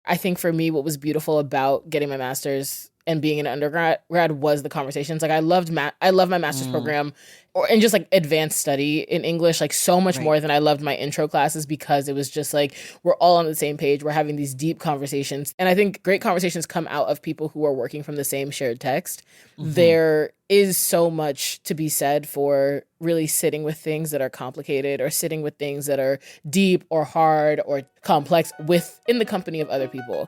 I think for me, what was beautiful about getting my master's and being an undergrad was the conversations. Like I love my master's program and just like advanced study in English, like so much more than I loved my intro classes, because it was just like, we're all on the same page. We're having these deep conversations. And I think great conversations come out of people who are working from the same shared text. There is so much to be said for really sitting with things that are complicated, or sitting with things that are deep or hard or complex in the company of other people.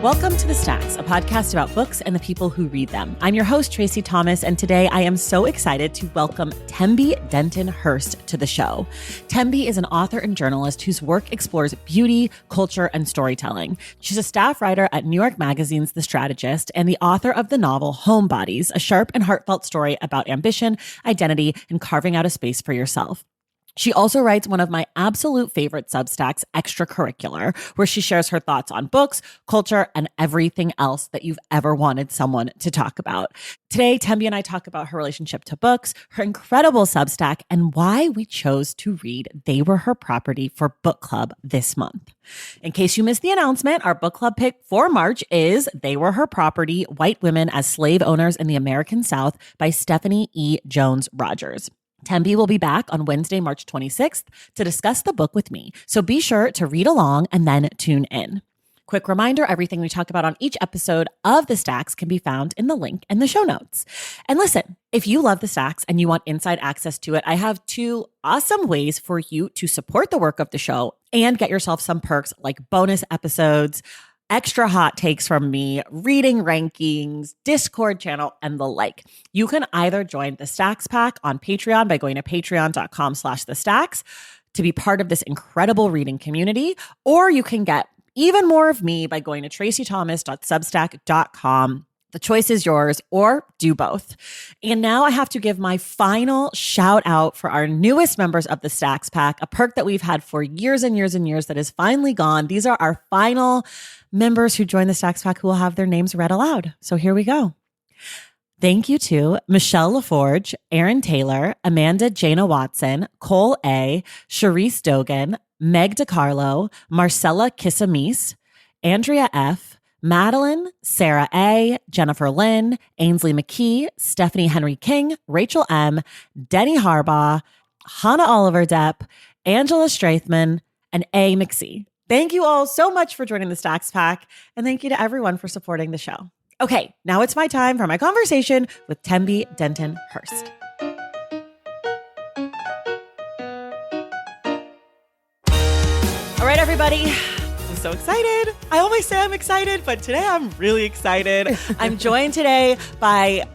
Welcome to The Stacks, a podcast about books and the people who read them. I'm your host, Tracy Thomas, and today I am so excited to welcome Tembe Denton-Hurst to the show. Tembe is an author and journalist whose work explores beauty, culture, and storytelling. She's a staff writer at New York Magazine's The Strategist and the author of the novel Homebodies, a sharp and heartfelt story about ambition, identity, and carving out a space for yourself. She also writes one of my absolute favorite Substacks, Extracurricular, where she shares her thoughts on books, culture, and everything else that you've ever wanted someone to talk about. Today, Tembe and I talk about her relationship to books, her incredible Substack, and why we chose to read They Were Her Property for book club this month. In case you missed the announcement, our book club pick for March is They Were Her Property, White Women as Slave Owners in the American South by Stephanie E. Jones Rogers. Tembe will be back on Wednesday, March 26th to discuss the book with me. So be sure to read along and then tune in. Quick reminder, everything we talk about on each episode of The Stacks can be found in the link in the show notes. And listen, if you love The Stacks and you want inside access to it, I have 2 awesome ways for you to support the work of the show and get yourself some perks like bonus episodes, extra hot takes from me, reading rankings, Discord channel, and the like. You can either join the Stacks Pack on Patreon by going to patreon.com/thestacks to be part of this incredible reading community, or you can get even more of me by going to tracythomas.substack.com. The choice is yours, or do both. And now I have to give my final shout out for our newest members of the Stacks Pack, a perk that we've had for years and years and years that is finally gone. These are our final members who join the Stacks Pack who will have their names read aloud. So here we go. Thank you to Michelle LaForge, Aaron Taylor, Amanda Jana Watson, Cole A., Sharice Dogan, Meg DiCarlo, Marcella Kissamis, Andrea F., Madeline, Sarah A., Jennifer Lynn, Ainsley McKee, Stephanie Henry King, Rachel M., Denny Harbaugh, Hannah Oliver Depp, Angela Strathman, and A. McSee. Thank you all so much for joining the Stacks Pack, and thank you to everyone for supporting the show. Okay, now it's my time for my conversation with Tembe Denton-Hurst. All right, everybody. I'm so excited. I always say I'm excited, but today I'm really excited. I'm joined today by,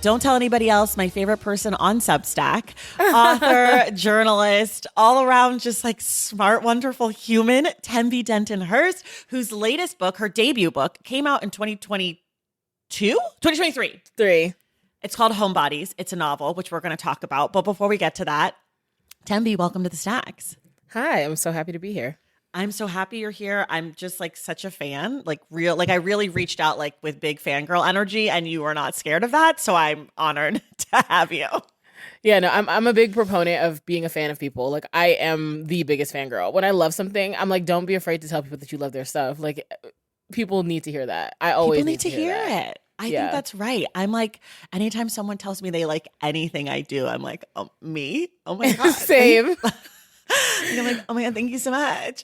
don't tell anybody else, my favorite person on Substack, author, journalist, all around just like smart, wonderful human, Tembe Denton-Hurst, whose latest book, her debut book, came out in 2023. It's called Homebodies. It's a novel, which we're going to talk about. But before we get to that, Tembe, welcome to the Stacks. Hi, I'm so happy to be here. I'm so happy you're here. I'm just like such a fan, I really reached out like with big fangirl energy, and you were not scared of that. So I'm honored to have you. Yeah, no, I'm a big proponent of being a fan of people. Like, I am the biggest fangirl. When I love something, I'm like, don't be afraid to tell people that you love their stuff. Like, people need to hear that. I always need to hear it. I think that's right. I'm like, anytime someone tells me they like anything I do, I'm like, oh, me? Oh my God. Same. I'm like, oh my God, thank you so much.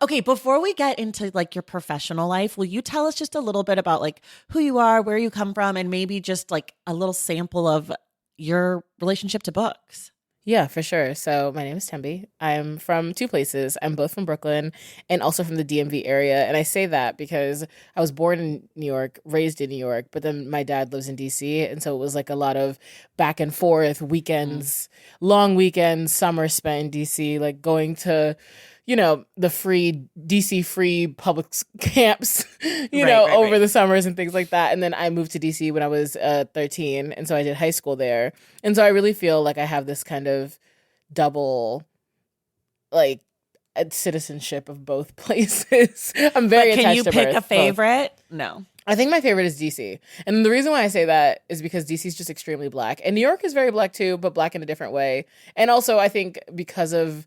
Okay, before we get into like your professional life, will you tell us just a little bit about like who you are, where you come from, and maybe just like a little sample of your relationship to books? Yeah, for sure. So my name is Tembe. I'm from 2 places. I'm both from Brooklyn and also from the DMV area. And I say that because I was born in New York, raised in New York, but then my dad lives in DC. And so it was like a lot of back and forth weekends, long weekends, summer spent in DC, like going to, the free DC free public camps, over the summers and things like that. And then I moved to DC when I was 13. And so I did high school there. And so I really feel like I have this kind of double, like, citizenship of both places. I'm very attached to both. Can you pick a favorite? No. I think my favorite is DC. And the reason why I say that is because DC is just extremely black. And New York is very black too, but black in a different way. And also, I think because of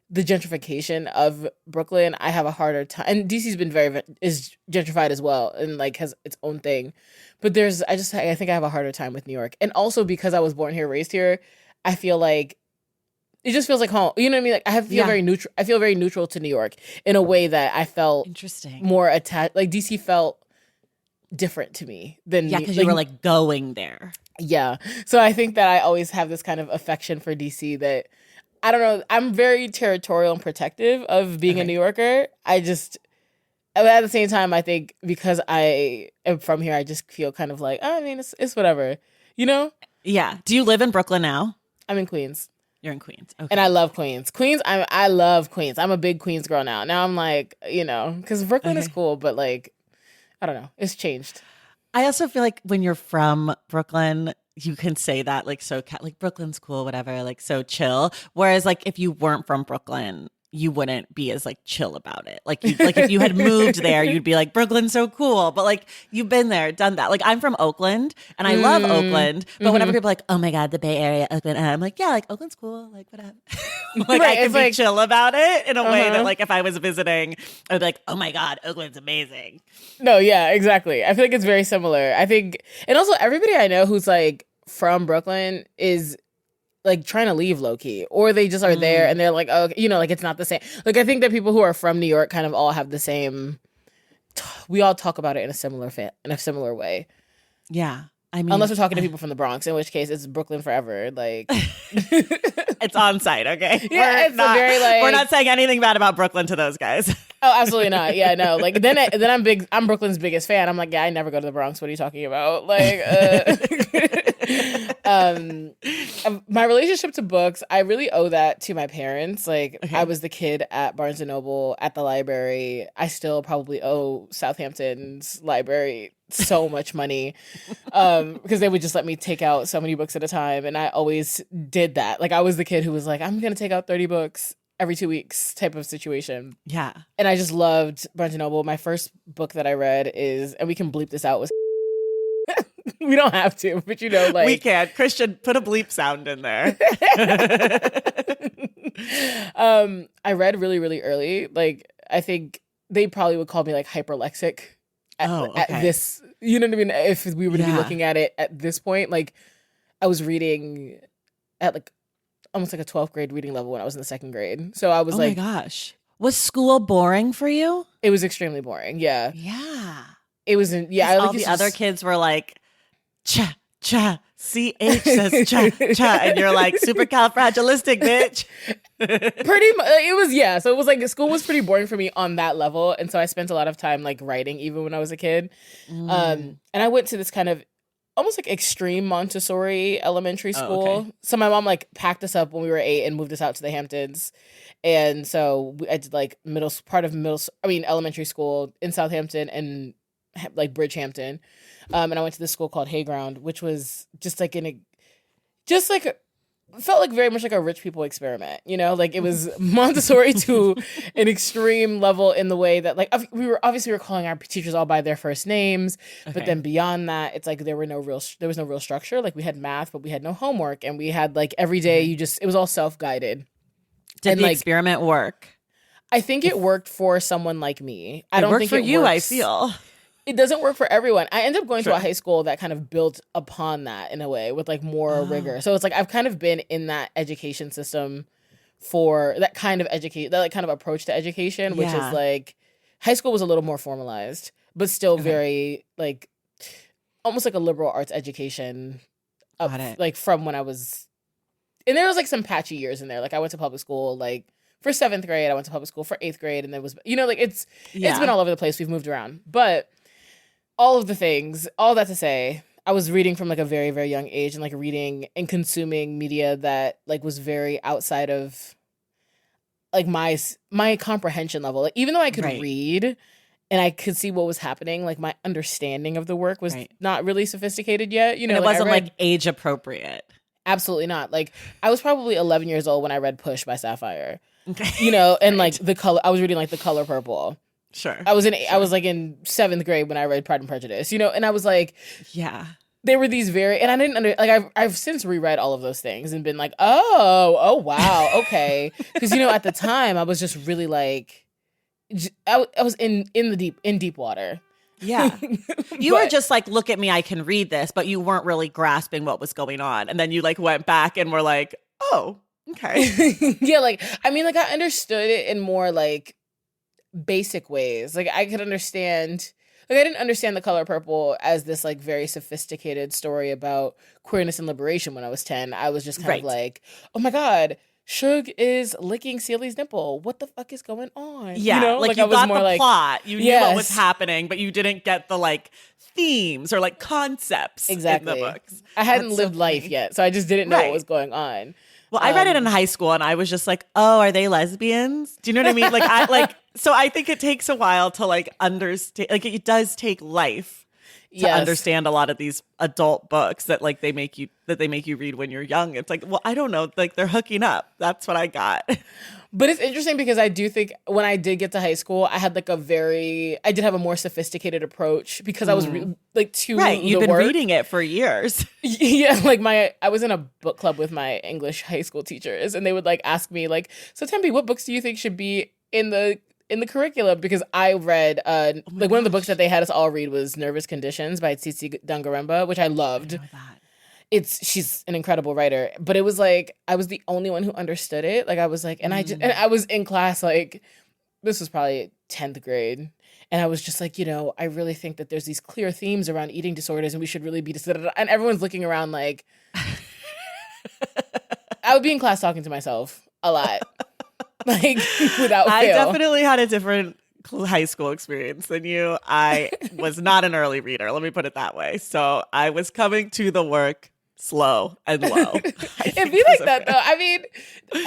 the gentrification of Brooklyn, I have a harder time. And DC's been is gentrified as well and like has its own thing. But I think I have a harder time with New York. And also because I was born here, raised here, I feel like it just feels like home. You know what I mean? Like feel very neutral. I feel very neutral to New York in a way that I felt interesting, more attached. Like DC felt different to me than because you were like going there. Yeah. So I think that I always have this kind of affection for DC that I don't know. I'm very territorial and protective of being a New Yorker. But at the same time, I think because I am from here, I just feel kind of like, oh, I mean, it's whatever, you know? Yeah. Do you live in Brooklyn now? I'm in Queens. You're in Queens. Okay. And I love Queens. I love Queens. I'm a big Queens girl now. Now I'm like, because Brooklyn is cool, but like, I don't know. It's changed. I also feel like when you're from Brooklyn, you can say that like so like Brooklyn's cool, whatever, like so chill. Whereas like if you weren't from Brooklyn, you wouldn't be as like chill about it. Like if you had moved there, you'd be like Brooklyn's so cool. But like you've been there, done that. Like I'm from Oakland and I love Oakland. But whenever people are like, oh my God, the Bay Area, Oakland, and I'm like, yeah, like Oakland's cool. Like whatever. Like I can be chill about it in a way that like if I was visiting, I'd be like, oh my God, Oakland's amazing. No, yeah, exactly. I feel like it's very similar. I think, and also everybody I know who's like from Brooklyn is like trying to leave low key, or they just are there and they're like, oh, like it's not the same. Like I think that people who are from New York kind of all have the same. We all talk about it in a similar way. Yeah, I mean, unless we're talking to people from the Bronx, in which case it's Brooklyn forever. Like it's on site, okay? Yeah, we're not saying anything bad about Brooklyn to those guys. Oh, absolutely not. Yeah, no. Like then I'm Brooklyn's biggest fan. I'm like, yeah, I never go to the Bronx. What are you talking about? Like, my relationship to books, I really owe that to my parents. Like, I was the kid at Barnes and Noble, at the library. I still probably owe Southampton's library so much money because they would just let me take out so many books at a time, and I always did that. Like, I was the kid who was like, I'm gonna take out 30 books every 2 weeks type of situation. Yeah. And I just loved Barnes and Noble. My first book that I read is, and we can bleep this out, was we don't have to, but like we can. Christian, put a bleep sound in there. I read really, really early. Like I think they probably would call me like hyperlexic at this, you know what I mean? If we were to be looking at it at this point, like I was reading at like almost like a 12th grade reading level when I was in the second grade. So I was like, oh my gosh. Was school boring for you? It was extremely boring. Yeah. Yeah. It was all the other kids were like, cha, cha, CH says cha, cha. And you're like, supercalifragilistic, bitch. Pretty much. It was, yeah. So it was like, school was pretty boring for me on that level. And so I spent a lot of time like writing even when I was a kid. And I went to this kind of almost like extreme Montessori elementary school. Oh, okay. So my mom like packed us up when we were 8 and moved us out to the Hamptons. And so I did like elementary school in Southampton and like Bridgehampton. And I went to this school called Hayground, which was just like felt like very much like a rich people experiment, like it was Montessori to an extreme level in the way that like we were calling our teachers all by their first names, but then beyond that, it's like there was no real structure. Like we had math, but we had no homework, and we had like every day it was all self-guided. Did the experiment work? I think it worked for someone like me. I don't think it worked for you. I feel. It doesn't work for everyone. I ended up going to a high school that kind of built upon that in a way with like more rigor. So it's like I've kind of been in that education system for that kind of approach to education, which is like high school was a little more formalized, but still very like almost like a liberal arts education. Like from when I was, and there was like some patchy years in there. Like I went to public school like for 7th grade. I went to public school for 8th grade, and then was like it's been all over the place. We've moved around, but. All of the things, all that to say, I was reading from like a very, very young age and like reading and consuming media that like was very outside of like my comprehension level. Like even though I could read and I could see what was happening, like my understanding of the work was not really sophisticated yet. And it wasn't like age appropriate. Absolutely not. Like I was probably 11 years old when I read Push by Sapphire. Okay. And like the color, I was reading like The Color Purple. Sure. I was like in 7th grade when I read Pride and Prejudice, you know, and I was like, Yeah. they were these very, and I didn't like I've since reread all of those things and been like, oh wow, okay, because you know at the time I was just really like, I was in deep water. Yeah. You were But just like, look at me, I can read this, but you weren't really grasping what was going on. And then you like went back and were like, oh, okay. yeah, like I mean, like I understood it in more like basic ways. Like I could understand, like I didn't understand The Color Purple as this like very sophisticated story about queerness and liberation when I was 10. I was just kind of Right. like, oh my God, Suge is licking Celie's nipple. What the fuck is going on? You Yeah. know, Like like I you was got more the like, plot. You knew what was yes, happening, but you didn't get the like themes or like concepts in the exactly. books. I hadn't That's so lived life funny. yet, so I just didn't know what Right. was going on. Well, I read it in Um, high school and I was just like, oh, are they lesbians? Do you know what I mean? Like I like so I think it takes a while to like understand, like it does take life to yes. understand a lot of these adult books that like they make you read when you're young. It's like, well, I don't know, like they're hooking up. That's what I got. But it's interesting because I do think when I did get to high school, I had like I did have a more sophisticated approach because I was like Right. to You've the been work. reading it for years. Yeah, like I was in a book club with my English high school teachers, and they would like ask me like, "So Tempe, what books do you think should be in the curriculum?" Because I read Oh my like one of the books gosh. that they had us all read was Nervous Conditions by Tsitsi Dangaremba, which I I loved. know that. She's an incredible writer, but it was like I was the only one who understood it. Like I was like, and Mm. I was in class like this was probably 10th grade. And I was just like, you know, I really think that there's these clear themes around eating disorders and we should really be, and everyone's looking around like, I would be in class talking to myself a lot, like without I fail. definitely had a different high school experience than you. I was not an early reader, let me put it that way. So I was coming to the work slow and low. I It'd think be is like a that fair. though. I mean,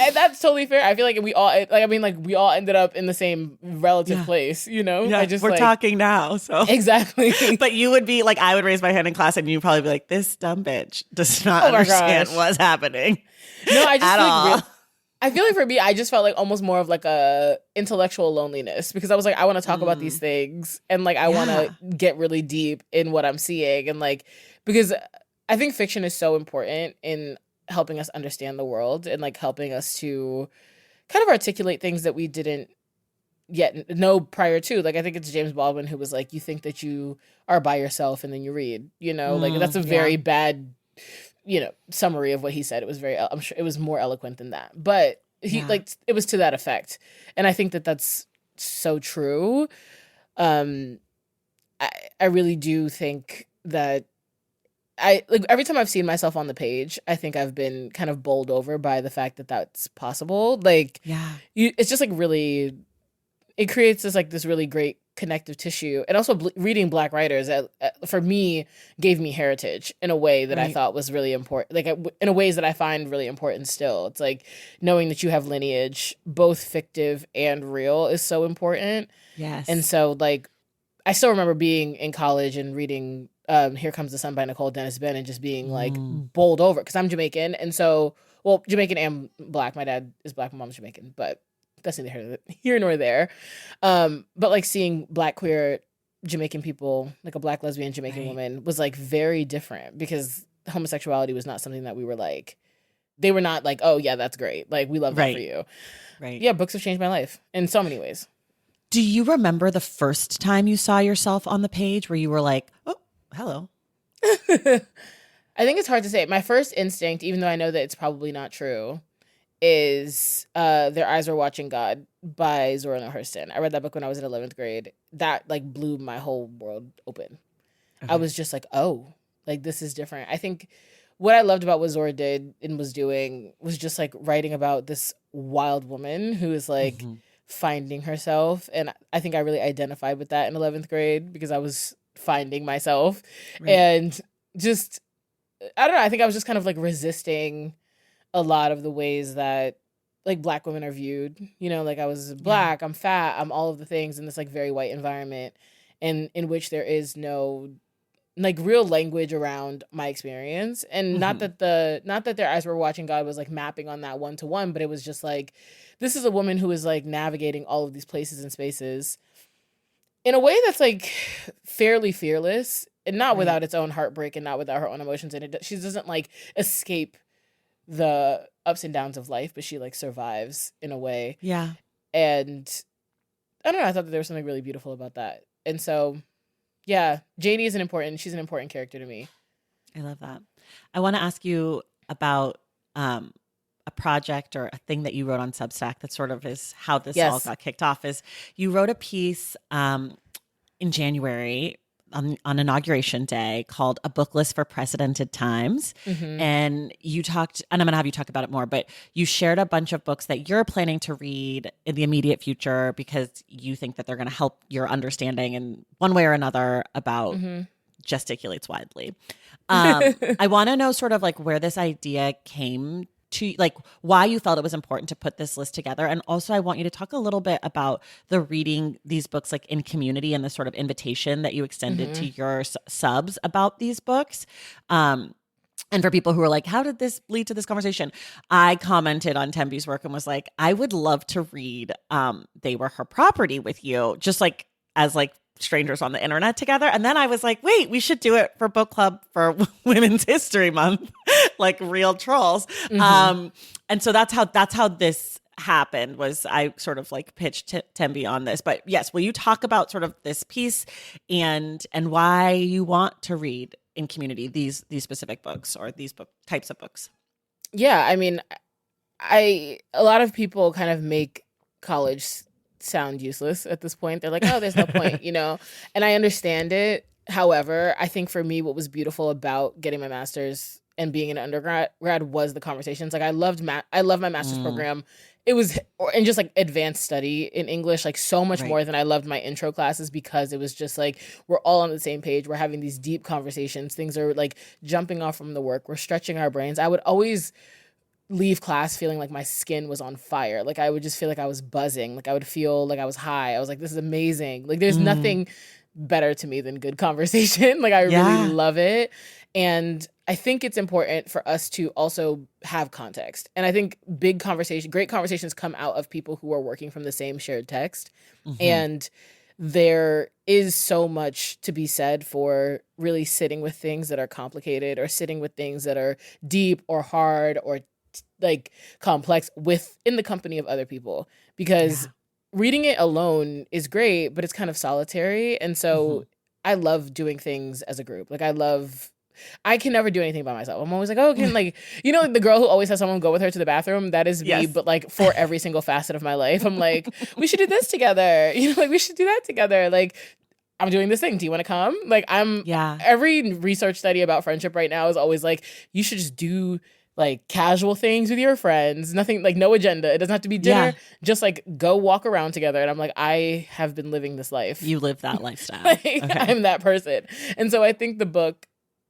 and that's totally fair. I feel like we all like. I mean, like we all ended up in the same relative Yeah. place. You know, I Yeah. just We're like talking now. So exactly. but you would be like, I would raise my hand in class and you'd probably be like, this dumb bitch does not Oh my understand gosh. what's happening No, I just at feel like all. I feel like for me, I just felt like almost more of like a intellectual loneliness because I was like, I want to talk about these Mm. things and like I want to Yeah. get really deep in what I'm seeing and like because I think fiction is so important in helping us understand the world and like helping us to kind of articulate things that we didn't yet know prior to. Like I think it's James Baldwin who was like, you think that you are by yourself and then you read, you know, like that's a Yeah. very bad, you know, summary of what he said. It was very, I'm sure it was more eloquent than that, but he Yeah. like, it was to that effect. And I think that that's so true. Um, I, I really do think that I like every time I've seen myself on the page, I think I've been kind of bowled over by the fact that that's possible. Like, Yeah. it's just like really it creates this really great connective tissue and also reading black writers for me gave me heritage in a way that I Right. thought was really important like in a ways that I find really important still. It's like knowing that you have lineage both fictive and real is so important. And Yes. so like I still remember being in college and reading Here Comes the Sun by Nicole Dennis Benn and just being like Mm. bowled over because I'm Jamaican and so well Jamaican and black. My dad is black, my mom's Jamaican, but that's neither here nor there. But like seeing black queer Jamaican people, like a black lesbian Jamaican Right. woman, was like very different because homosexuality was not something that we were like. They were not like, oh yeah, that's great. Like we love that for Right. you. Right. Yeah, books have changed my life in so many ways. Do you remember the first time you saw yourself on the page where you were like, oh, hello? I think it's hard to say. My first instinct, even though I know that it's probably not true, is Their Eyes Were Watching God by Zora Neale Hurston. I read that book when I was in 11th grade. That like blew my whole world open. I Okay. was just like, oh, like this is different. I think what I loved about what Zora did and was doing was just like writing about this wild woman who is like Mhm. finding herself. And I think I really identified with that in 11th grade because I was finding myself. Right. And just, I don't know, I think I was just kind of like resisting a lot of the ways that like black women are viewed. You know, like I was Yeah. black, I'm fat, I'm all of the things in this like very white environment and in which there is no like real language around my experience. And Mhm. not that Their Eyes Were Watching God was like mapping on that one to one, but it was just like this is a woman who is like navigating all of these places and spaces in a way that's like fairly fearless and not Right. without its own heartbreak and not without her own emotions. And she doesn't like escape the ups and downs of life, but she like survives in a way. Yeah. And I don't know, I thought that there was something really beautiful about that. And so, yeah, Janie is she's an important character to me. I love that. I want to ask you about a project or a thing that you wrote on Substack that sort of is how this all Yes. got kicked off. Is you wrote a piece in January on Inauguration Day called A Book List for Precedented Times. Mm-hmm. And you talked, and I'm going to have you talk about it more, but you shared a bunch of books that you're planning to read in the immediate future because you think that they're going to help your understanding in one way or another about Mm-hmm. gesticulates widely. I want to know sort of like where this idea came to, like why you felt it was important to put this list together. And also I want you to talk a little bit about the reading these books like in community and the sort of invitation that you extended to Mm-hmm. your subs about these books. And for people who are like, how did this lead to this conversation? I commented on Tembe's work and was like, I would love to read They Were Her Property with you, just like as like strangers on the internet together. And then I was like, wait, we should do it for book club for Women's History Month, like real trolls. Mm-hmm. And so that's how this happened. Was I sort of like pitched Tembe on this. But yes, will you talk about sort of this piece and why you want to read in community these specific books or these book types of books? Yeah, I mean, a lot of people kind of make college sound useless at this point. They're like, oh, there's no point, you know? And I understand it. However, I think for me, what was beautiful about getting my master's and being an undergrad was the conversations. Like I love my master's Mm, program. It was, and just like advanced study in English, like so much right. more than I loved my intro classes because it was just like, we're all on the same page. We're having these deep conversations. Things are like jumping off from the work. We're stretching our brains. I would always leave class feeling like my skin was on fire. Like I would just feel like I was buzzing. Like I would feel like I was high. I was like, this is amazing. Like there's Mm, nothing better to me than good conversation. Like I really yeah. love it. And I think it's important for us to also have context. And I think great conversations come out of people who are working from the same shared text. Hmm. And there is so much to be said for really sitting with things that are complicated or sitting with things that are deep or hard or like complex in the company of other people, because Yeah. reading it alone is great, but it's kind of solitary. And Hmm. so I love doing things as a group. I can never do anything by myself. I'm always like, oh, can like, you know, the girl who always has someone go with her to the bathroom. That is me, Yes. but like for every single facet of my life, I'm like, we should do this together. You know, like we should do that together. Like I'm doing this thing. Do you want to come? Yeah. Every research study about friendship right now is always like, you should just do like casual things with your friends. Nothing like no agenda. It doesn't have to be dinner. Yeah. Just like go walk around together. And I'm like, I have been living this life. You live that lifestyle. Like Okay. I'm that person. And so I think the book,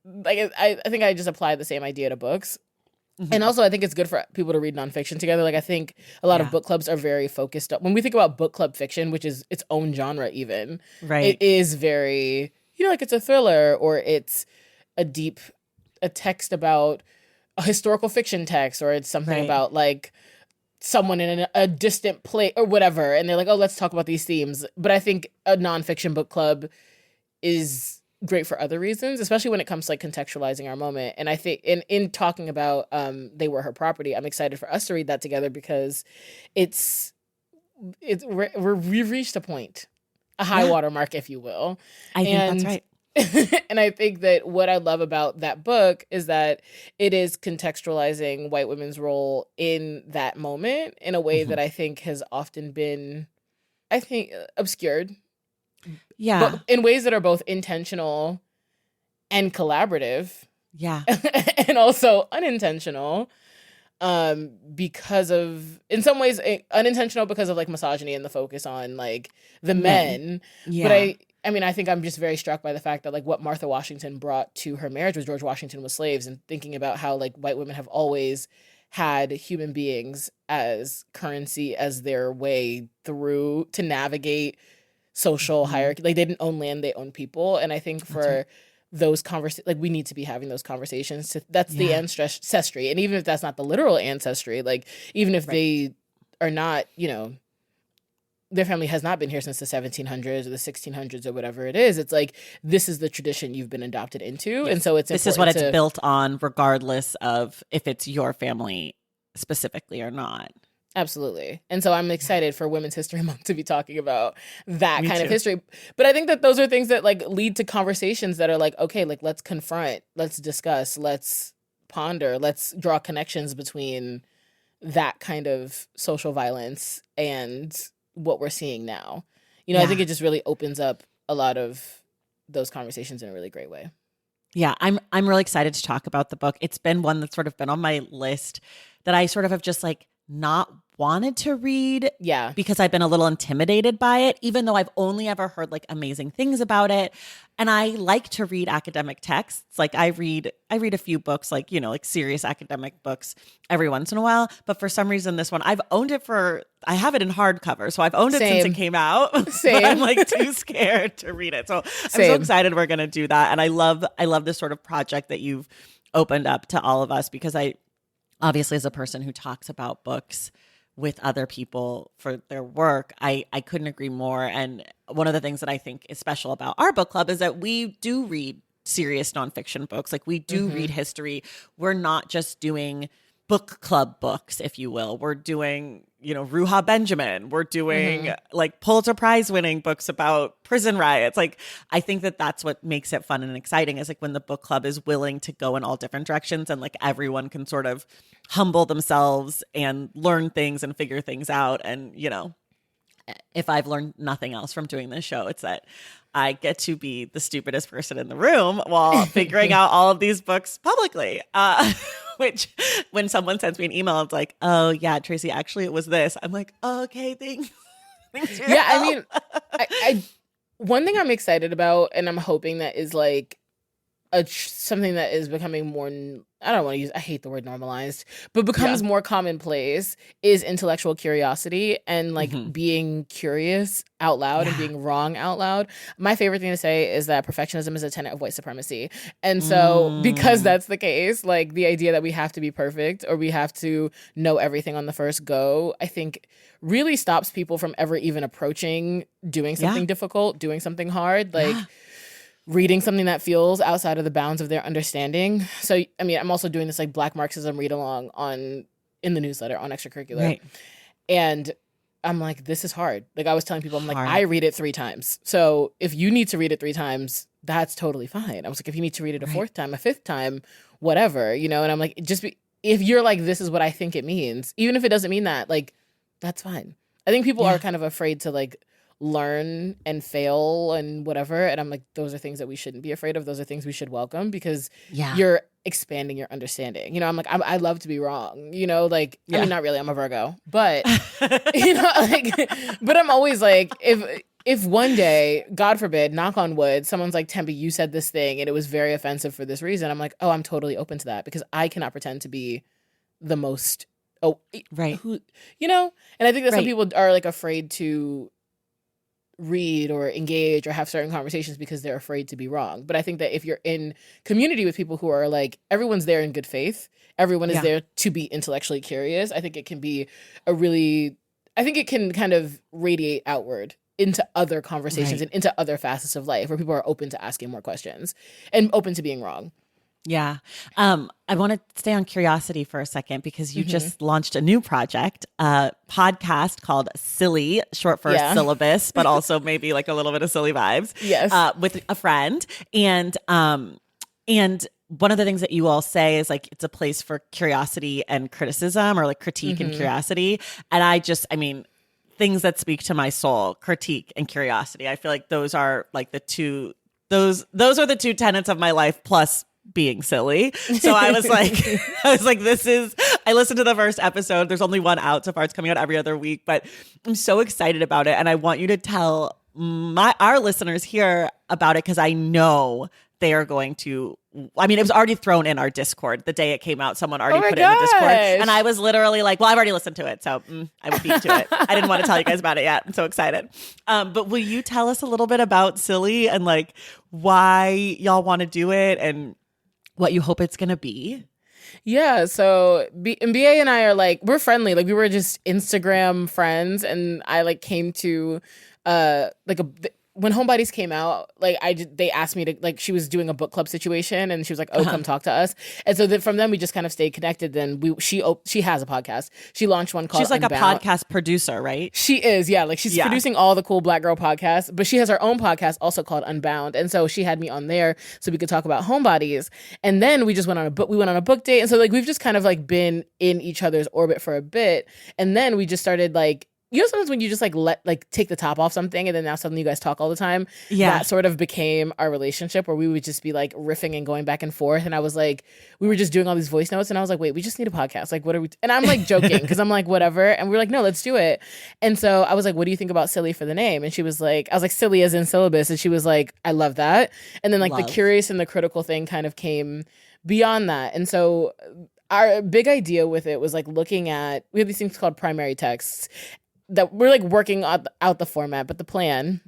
like I think I just apply the same idea to books. And Hmm. also I think it's good for people to read nonfiction together. Like I think a lot of Yeah. book clubs are very focused on, when we think about book club fiction, which is its own genre even, it Right. is very, you know, like it's a thriller or it's a deep a text about a historical fiction text, or it's something Right. about like someone in a distant place or whatever, and they're like, oh, let's talk about these themes. But I think a nonfiction book club is great for other reasons, especially when it comes to like contextualizing our moment. And I think in talking about They Were Her Property, I'm excited for us to read that together because it's we've reached a point, a high Yeah. water mark, if you will. I think that's And right. and I think that what I love about that book is that it is contextualizing white women's role in that moment in a way Hmm. that I think has often been, I think, obscured, Yeah. but in ways that are both intentional and collaborative Yeah. and also unintentional, because of, in some ways, unintentional because of like misogyny and the focus on like the Men. men. But Yeah. I mean, I think I'm just very struck by the fact that like what Martha Washington brought to her marriage was George Washington with slaves, and thinking about how like white women have always had human beings as currency, as their way through to navigate social Hmm. hierarchy. Like they didn't own land, they owned people. And I think That's right. for those conversations, like we need to be having those conversations. That's the Yeah. ancestry. And even if that's not the literal ancestry, like even if Right. they are not, you know, their family has not been here since the 1700s or the 1600s or whatever it is. It's like, this is the tradition you've been adopted into. Yes. And so it's this is what it's built on, regardless of if it's your family specifically or not. Absolutely. And so I'm excited for Women's History Month to be talking about that Me kind of too. history. But I think that those are things that like lead to conversations that are like, okay, like let's confront, let's discuss, let's ponder, let's draw connections between that kind of social violence and what we're seeing now. You know, I think it just really opens up a lot of those conversations in a really great way. Yeah, I'm really excited to talk about the book. It's been one that's sort of been on my list that I sort of have just like not wanted to read because I've been a little intimidated by it, even though I've only ever heard like amazing things about it. And I like to read academic texts. Like I read a few books, like, you know, like serious academic books every once in a while. But for some reason, this one, I have it in hardcover. So I've owned it since it came out. But I'm like too scared to read it. So I'm so excited we're going to do that. And I love this sort of project that you've opened up to all of us, because I obviously, as a person who talks about books with other people for their work, I couldn't agree more. And one of the things that I think is special about our book club is that we do read serious nonfiction books. Like we do read history. We're not just doing book club books, if you will. We're doing, you know, Ruha Benjamin. We're doing like Pulitzer Prize winning books about prison riots. Like, I think that that's what makes it fun and exciting, is like when the book club is willing to go in all different directions and like everyone can sort of humble themselves and learn things and figure things out. And, you know, if I've learned nothing else from doing this show, it's that I get to be the stupidest person in the room while figuring out all of these books publicly. Which when someone sends me an email, it's like, oh yeah, Tracy, actually it was this. I'm like, oh, okay, thanks. Yeah, I mean, I one thing I'm excited about, and I'm hoping that is like something that is becoming more, I hate the word normalized, but becomes more commonplace, is intellectual curiosity and like being curious out loud and being wrong out loud. My favorite thing to say is that perfectionism is a tenet of white supremacy. And so because that's the case, like the idea that we have to be perfect or we have to know everything on the first go, I think really stops people from ever even approaching doing something difficult, doing something hard. Like, reading something that feels outside of the bounds of their understanding. So, I mean, I'm also doing this like Black Marxism read along in the newsletter on Extracurricular. Right. And I'm like, this is hard. Like I was telling people, I'm like, I read it 3 times. So if you need to read it 3 times, that's totally fine. I was like, if you need to read it a 4th time, a 5th time, whatever, you know? And I'm like, if you're like, this is what I think it means, even if it doesn't mean that, like, that's fine. I think people are kind of afraid to like learn and fail and whatever, and I'm like, those are things that we shouldn't be afraid of. Those are things we should welcome, because you're expanding your understanding. You know, I'm like, I love to be wrong, you know, like I mean, not really, I'm a Virgo, but you know, like, but I'm always like, if one day, God forbid, knock on wood, someone's like, Tembe, you said this thing and it was very offensive for this reason, I'm like, oh, I'm totally open to that, because I cannot pretend to be the most who, you know. And I think that some people are like afraid to read or engage or have certain conversations because they're afraid to be wrong. But I think that if you're in community with people who are like, everyone's there in good faith, everyone is there to be intellectually curious, I think it can be I think it can kind of radiate outward into other conversations and into other facets of life where people are open to asking more questions and open to being wrong. Yeah. I want to stay on curiosity for a second, because you just launched a new project, a podcast called Silly, short for syllabus, but also maybe like a little bit of silly vibes. Yes. With a friend. And one of the things that you all say is like, it's a place for curiosity and criticism, or like critique and curiosity. And I mean, things that speak to my soul, critique and curiosity. I feel like those are like those are the 2 tenets of my life, plus being silly. So I was like, I listened to the first episode. There's only one out so far. It's coming out every other week, but I'm so excited about it. And I want you to tell our listeners here about it, because I know they are going to, I mean, it was already thrown in our Discord the day it came out. Someone already put it in the Discord. And I was literally like, well, I've already listened to it, so I would beat to it. I didn't want to tell you guys about it yet. I'm so excited. But will you tell us a little bit about Silly and like why y'all want to do it and what you hope it's going to be? Yeah, so and BA and I are like we're friendly. Like we were just Instagram friends, and I like came to like when Homebodies came out, like they asked me to like she was doing a book club situation, and she was like, "Oh, Uh-huh. come talk to us." And so then from then we just kind of stayed connected. Then she has a podcast. She launched one called She's like a Unbound. podcast producer, right? She is, yeah. Like she's Yeah. producing all the cool Black girl podcasts, but she has her own podcast also called Unbound. And so she had me on there so we could talk about homebodies. And then we just went on a book. We went on a book date, and so like we've just kind of like been in each other's orbit for a bit. And then we just started like. You know, sometimes when you just like take the top off something and then now suddenly you guys talk all the time, Yeah. that sort of became our relationship where we would just be like riffing and going back and forth. And I was like, we were just doing all these voice notes and I was like, wait, we just need a podcast. Like, what are we? And I'm like joking because I'm like, whatever. And we are like, no, let's do it. And so I was like, what do you think about silly for the name? And she was like, I was like, silly as in syllabus. And she was like, I love that. And then like the Love. curious and the critical thing kind of came beyond that. And so our big idea with it was like looking at, we have these things called primary texts that we're like working out the format, but the plan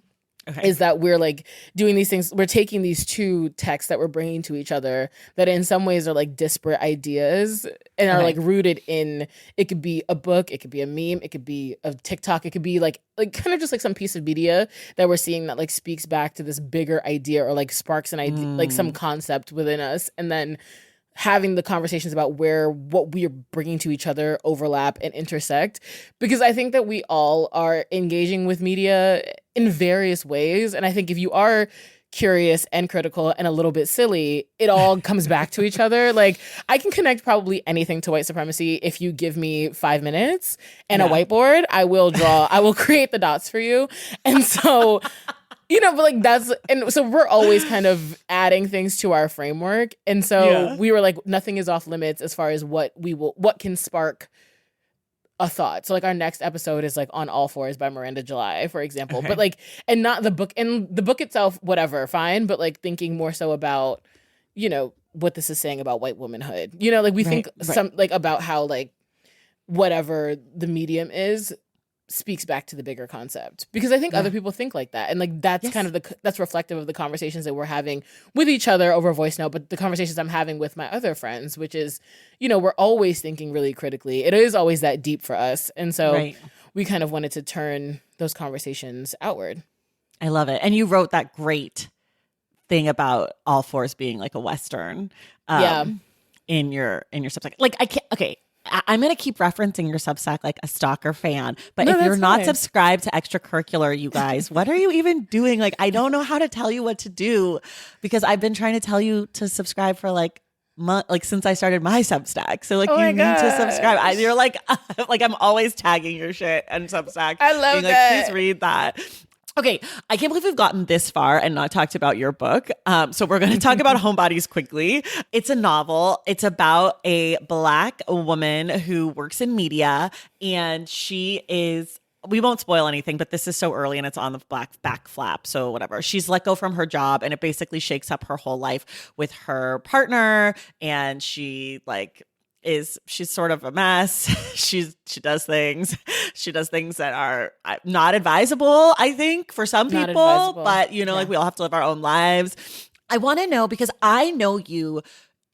is that we're like doing these things. We're taking these two texts that we're bringing to each other that in some ways are like disparate ideas and are like rooted in, it could be a book, it could be a meme, it could be a TikTok, it could be like kind of just like some piece of media that we're seeing that like speaks back to this bigger idea or like sparks an idea, like some concept within us. And then having the conversations about where what we are bringing to each other overlap and intersect, because I think that we all are engaging with media in various ways. And I think if you are curious and critical and a little bit silly, it all comes back to each other. Like I can connect probably anything to white supremacy if you give me 5 minutes and a whiteboard. I will draw, I will create the dots for you. And so but like and so we're always kind of adding things to our framework. And so we were like, nothing is off limits as far as what can spark a thought. So like our next episode is like on All Fours by Miranda July, for example. But like, and not the book, and the book itself, whatever, fine. But like thinking more so about, what this is saying about white womanhood. Like we think some like about how like whatever the medium is speaks back to the bigger concept, because I think other people think like that, and like that's kind of that's reflective of the conversations that we're having with each other over voice note, but the conversations I'm having with my other friends, which is we're always thinking really critically. It is always that deep for us, and so we kind of wanted to turn those conversations outward. I love it. And you wrote that great thing about All Fours being like a Western in your Substack. Like I can't I'm going to keep referencing your Substack like a stalker fan, but if you're not subscribed to Extracurricular, you guys, what are you even doing? Like, I don't know how to tell you what to do, because I've been trying to tell you to subscribe for like since I started my Substack. So like, you need to subscribe. You're like, like I'm always tagging your shit and Substack. I love being that. Like, please read that. Okay, I can't believe we've gotten this far and not talked about your book. So we're going to talk about Homebodies quickly. It's a novel. It's about a Black woman who works in media, and she is, we won't spoil anything, but this is so early and it's on the Black back flap. So whatever. She's let go from her job, and it basically shakes up her whole life with her partner. And she's sort of a mess. She does things that are not advisable, I think, for some Not people, advisable. but like we all have to live our own lives. I want to know, because I know you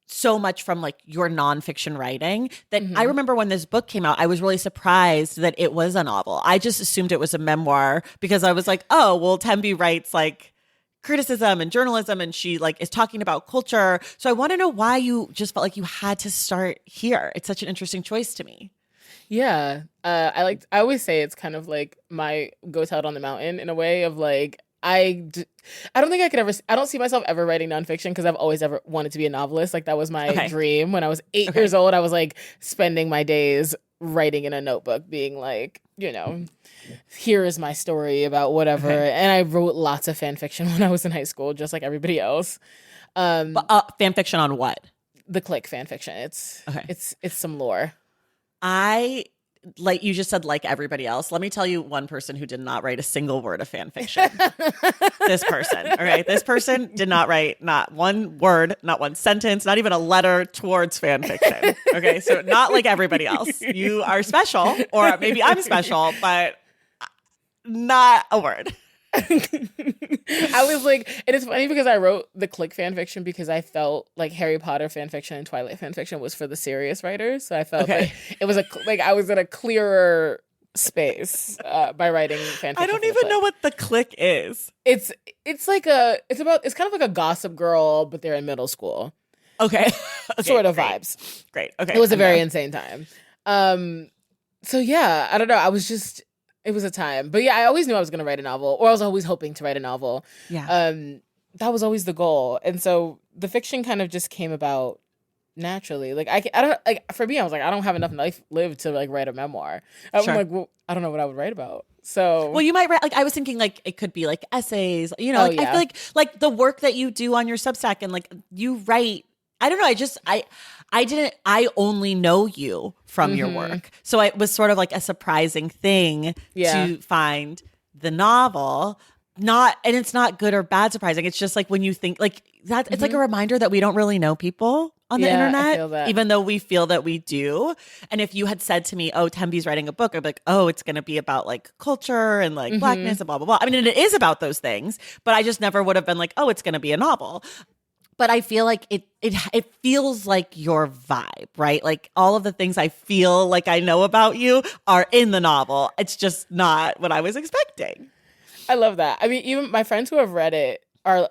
so much from like your nonfiction writing, that I remember when this book came out, I was really surprised that it was a novel. I just assumed it was a memoir, because I was like, oh, well, Tembe writes like criticism and journalism, and she like is talking about culture. So I want to know why you just felt like you had to start here. It's such an interesting choice to me. Yeah. I always say it's kind of like my go tell it on the mountain, in a way of like, I don't think I could ever, I don't see myself ever writing nonfiction, because I've always ever wanted to be a novelist. Like that was my dream. When I was 8 years old, I was like spending my days writing in a notebook, being like, here is my story about whatever. And I wrote lots of fan fiction when I was in high school, just like everybody else. But, fan fiction on what? The Click fan fiction. It's some lore. Like you just said, like everybody else. Let me tell you one person who did not write a single word of fan fiction. This person. All right. This person did not write not one word, not one sentence, not even a letter towards fan fiction. Okay. So not like everybody else. You are special, or maybe I'm special, but not a word. I was like, and it's funny because I wrote the Click fan fiction because I felt like Harry Potter fan fiction and Twilight fan fiction was for the serious writers. So I felt that it was like I was in a clearer space by writing fan fiction. I don't even know what the Click is. It's kind of like a Gossip Girl, but they're in middle school. Okay. Sort of great. Vibes. Great. Okay. It was a very insane time. So yeah, I don't know. It was a time. But yeah, I always knew I was going to write a novel, or I was always hoping to write a novel. Yeah. That was always the goal. And so the fiction kind of just came about naturally. Like I don't like, for me, I was like, I don't have enough life lived to like write a memoir. I'm like, well, I don't know what I would write about. So well, you might write, like, I was thinking like it could be like essays, you know, I feel like the work that you do on your Substack and like you write, I don't know. I only know you from your work. So it was sort of like a surprising thing to find the novel. And it's not good or bad surprising. It's just like when you think like that, it's like a reminder that we don't really know people on the internet, I feel that. Even though we feel that we do. And if you had said to me, oh, Tembe's writing a book, I'd be like, oh, it's going to be about like culture and like blackness and blah, blah, blah. I mean, it is about those things, but I just never would have been like, oh, it's going to be a novel. But I feel like it feels like your vibe, right? Like all of the things I feel like I know about you are in the novel. It's just not what I was expecting. I love that. I mean, even my friends who have read it a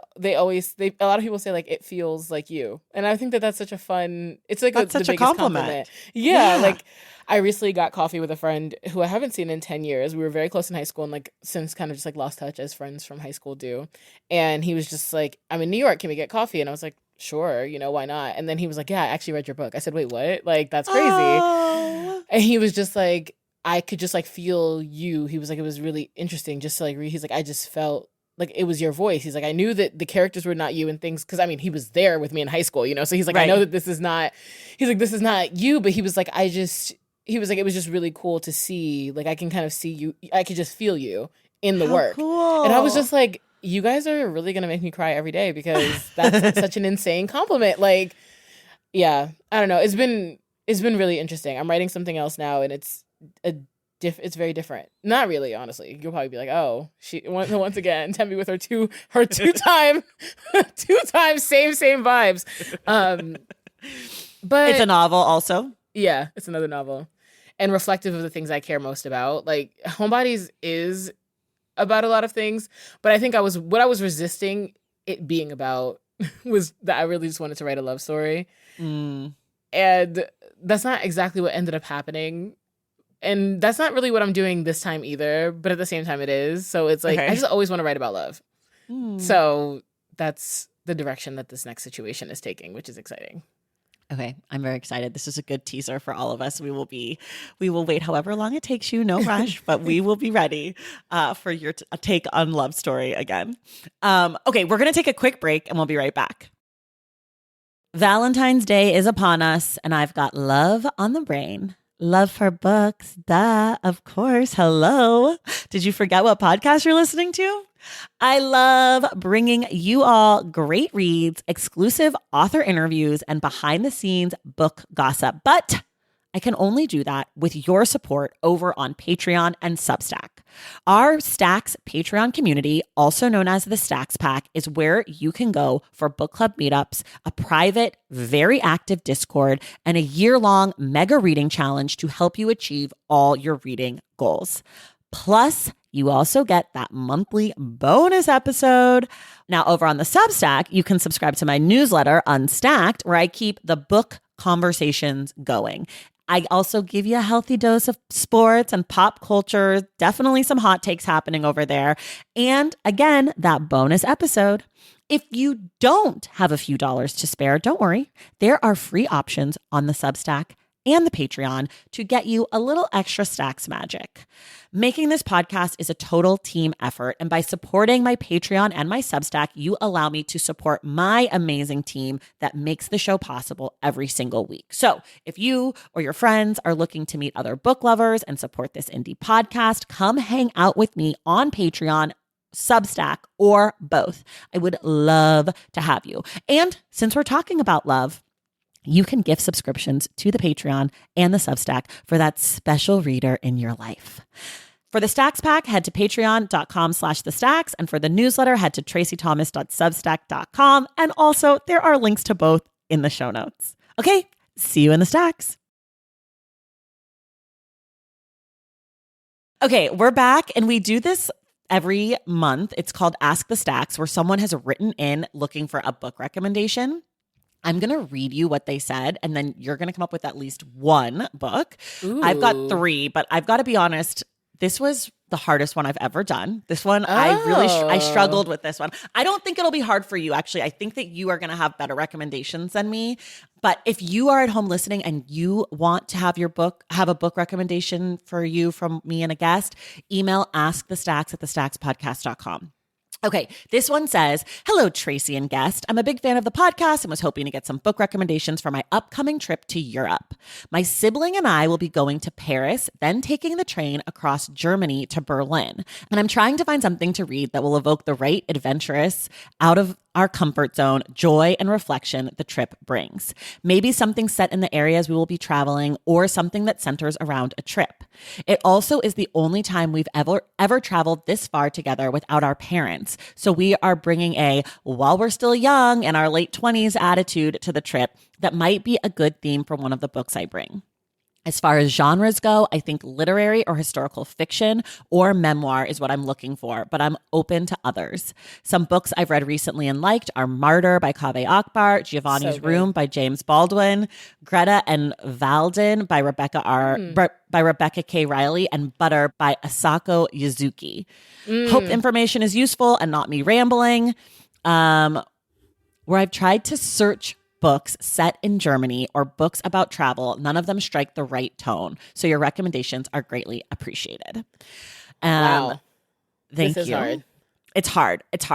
lot of people say like it feels like you, and I think that that's such a fun. It's like that's such a compliment. Yeah, like I recently got coffee with a friend who I haven't seen in 10 years. We were very close in high school and like since kind of just like lost touch as friends from high school do. And he was just like, I'm in New York. Can we get coffee? And I was like, sure, why not? And then he was like, yeah, I actually read your book. I said, wait, what? Like, that's crazy. Oh. And he was just like, I could just like feel you. He was like, it was really interesting just to like read. He's like, I just felt like it was your voice. He's like, I knew that the characters were not you and things. Cause I mean, he was there with me in high school, so he's like, I know that this is not you, but he was like, it was just really cool to see, like, I can kind of see you. I could just feel you in the work. Cool. And I was just like, you guys are really going to make me cry every day because that's such an insane compliment. Like, yeah, I don't know. It's been really interesting. I'm writing something else now and it's very different. Not really, honestly. You'll probably be like, oh, she once again, Tembe with her two time same vibes. But it's a novel also. Yeah, it's another novel. And reflective of the things I care most about. Like Homebodies is about a lot of things, but I think what I was resisting it being about was that I really just wanted to write a love story. And that's not exactly what ended up happening. And that's not really what I'm doing this time either, but at the same time it is. So it's like, I just always want to write about love. So that's the direction that this next situation is taking, which is exciting. Okay, I'm very excited. This is a good teaser for all of us. We will wait however long it takes you, no rush, but we will be ready for your take on Love Story again. Okay, we're going to take a quick break and we'll be right back. Valentine's Day is upon us and I've got love on the brain. Love for books, duh, of course. Hello. Did you forget what podcast you're listening to? I love bringing you all great reads, exclusive author interviews, and behind the scenes book gossip. But I can only do that with your support over on Patreon and Substack. Our Stacks Patreon community, also known as the Stacks Pack, is where you can go for book club meetups, a private, very active Discord, and a year-long mega reading challenge to help you achieve all your reading goals. Plus, you also get that monthly bonus episode. Now, over on the Substack, you can subscribe to my newsletter, Unstacked, where I keep the book conversations going. I also give you a healthy dose of sports and pop culture, definitely some hot takes happening over there. And again, that bonus episode. If you don't have a few dollars to spare, don't worry. There are free options on the Substack and the Patreon to get you a little extra Stacks magic. Making this podcast is a total team effort, and by supporting my Patreon and my Substack, you allow me to support my amazing team that makes the show possible every single week. So if you or your friends are looking to meet other book lovers and support this indie podcast, come hang out with me on Patreon, Substack, or both. I would love to have you. And since we're talking about love, you can gift subscriptions to the Patreon and the Substack for that special reader in your life. For the Stacks Pack, head to patreon.com/thestacks. And for the newsletter, head to tracythomas.substack.com. And also, there are links to both in the show notes. Okay, see you in the stacks. Okay, we're back, and we do this every month. It's called Ask the Stacks, where someone has written in looking for a book recommendation. I'm going to read you what they said, and then you're going to come up with at least one book. Ooh. I've got 3, but I've got to be honest, this was the hardest one I've ever done. This one, I struggled with this one. I don't think it'll be hard for you, actually. I think that you are going to have better recommendations than me. But if you are at home listening and you want to have a book recommendation for you from me and a guest, email askthestacks@thestackspodcast.com. Okay, this one says, hello, Tracy and guest. I'm a big fan of the podcast and was hoping to get some book recommendations for my upcoming trip to Europe. My sibling and I will be going to Paris, then taking the train across Germany to Berlin. And I'm trying to find something to read that will evoke the right adventurous, out of our comfort zone, joy and reflection the trip brings. Maybe something set in the areas we will be traveling or something that centers around a trip. It also is the only time we've ever traveled this far together without our parents. So we are bringing while we're still young and our late 20s attitude to the trip that might be a good theme for one of the books I bring. As far as genres go, I think literary or historical fiction or memoir is what I'm looking for, but I'm open to others. Some books I've read recently and liked are Martyr by Kaveh Akbar, Giovanni's Room by James Baldwin, Greta and Valden by Rebecca K. Riley, and Butter by Asako Yuzuki. Hope the information is useful and not me rambling. Where I've tried to search books set in Germany or books about travel, none of them strike the right tone. So your recommendations are greatly appreciated. Wow. Thank this is you. Hard. It's hard. It's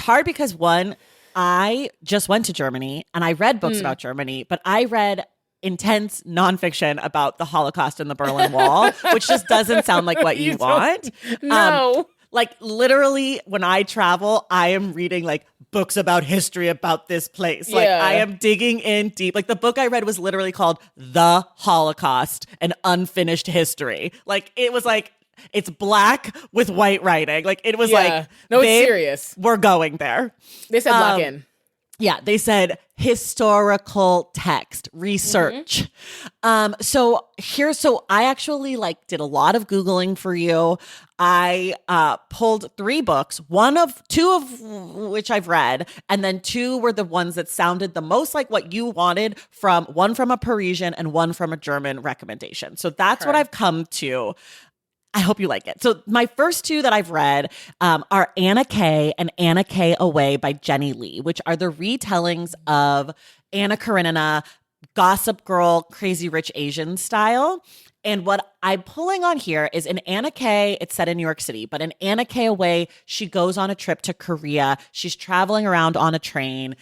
hard because one, I just went to Germany and I read books about Germany, but I read intense nonfiction about the Holocaust and the Berlin Wall, which just doesn't sound like what you want. No. Like literally when I travel, I am reading like books about history about this place. Like I am digging in deep. Like the book I read was literally called The Holocaust, an Unfinished History. Like it was like, it's black with white writing. Like it was like, no, it's babe, serious. We're going there. They said lock in. Yeah, they said historical text research. So I actually did a lot of Googling for you. I pulled 3 books, two of which I've read, and then 2 were the ones that sounded the most like what you wanted, one from a Parisian and one from a German recommendation. So that's what I've come to. I hope you like it. So my first 2 that I've read are Anna K and Anna K Away by Jenny Lee, which are the retellings of Anna Karenina, Gossip Girl, Crazy Rich Asian style. And what I'm pulling on here is in Anna K, it's set in New York City, but in Anna K Away, she goes on a trip to Korea. She's traveling around on a train.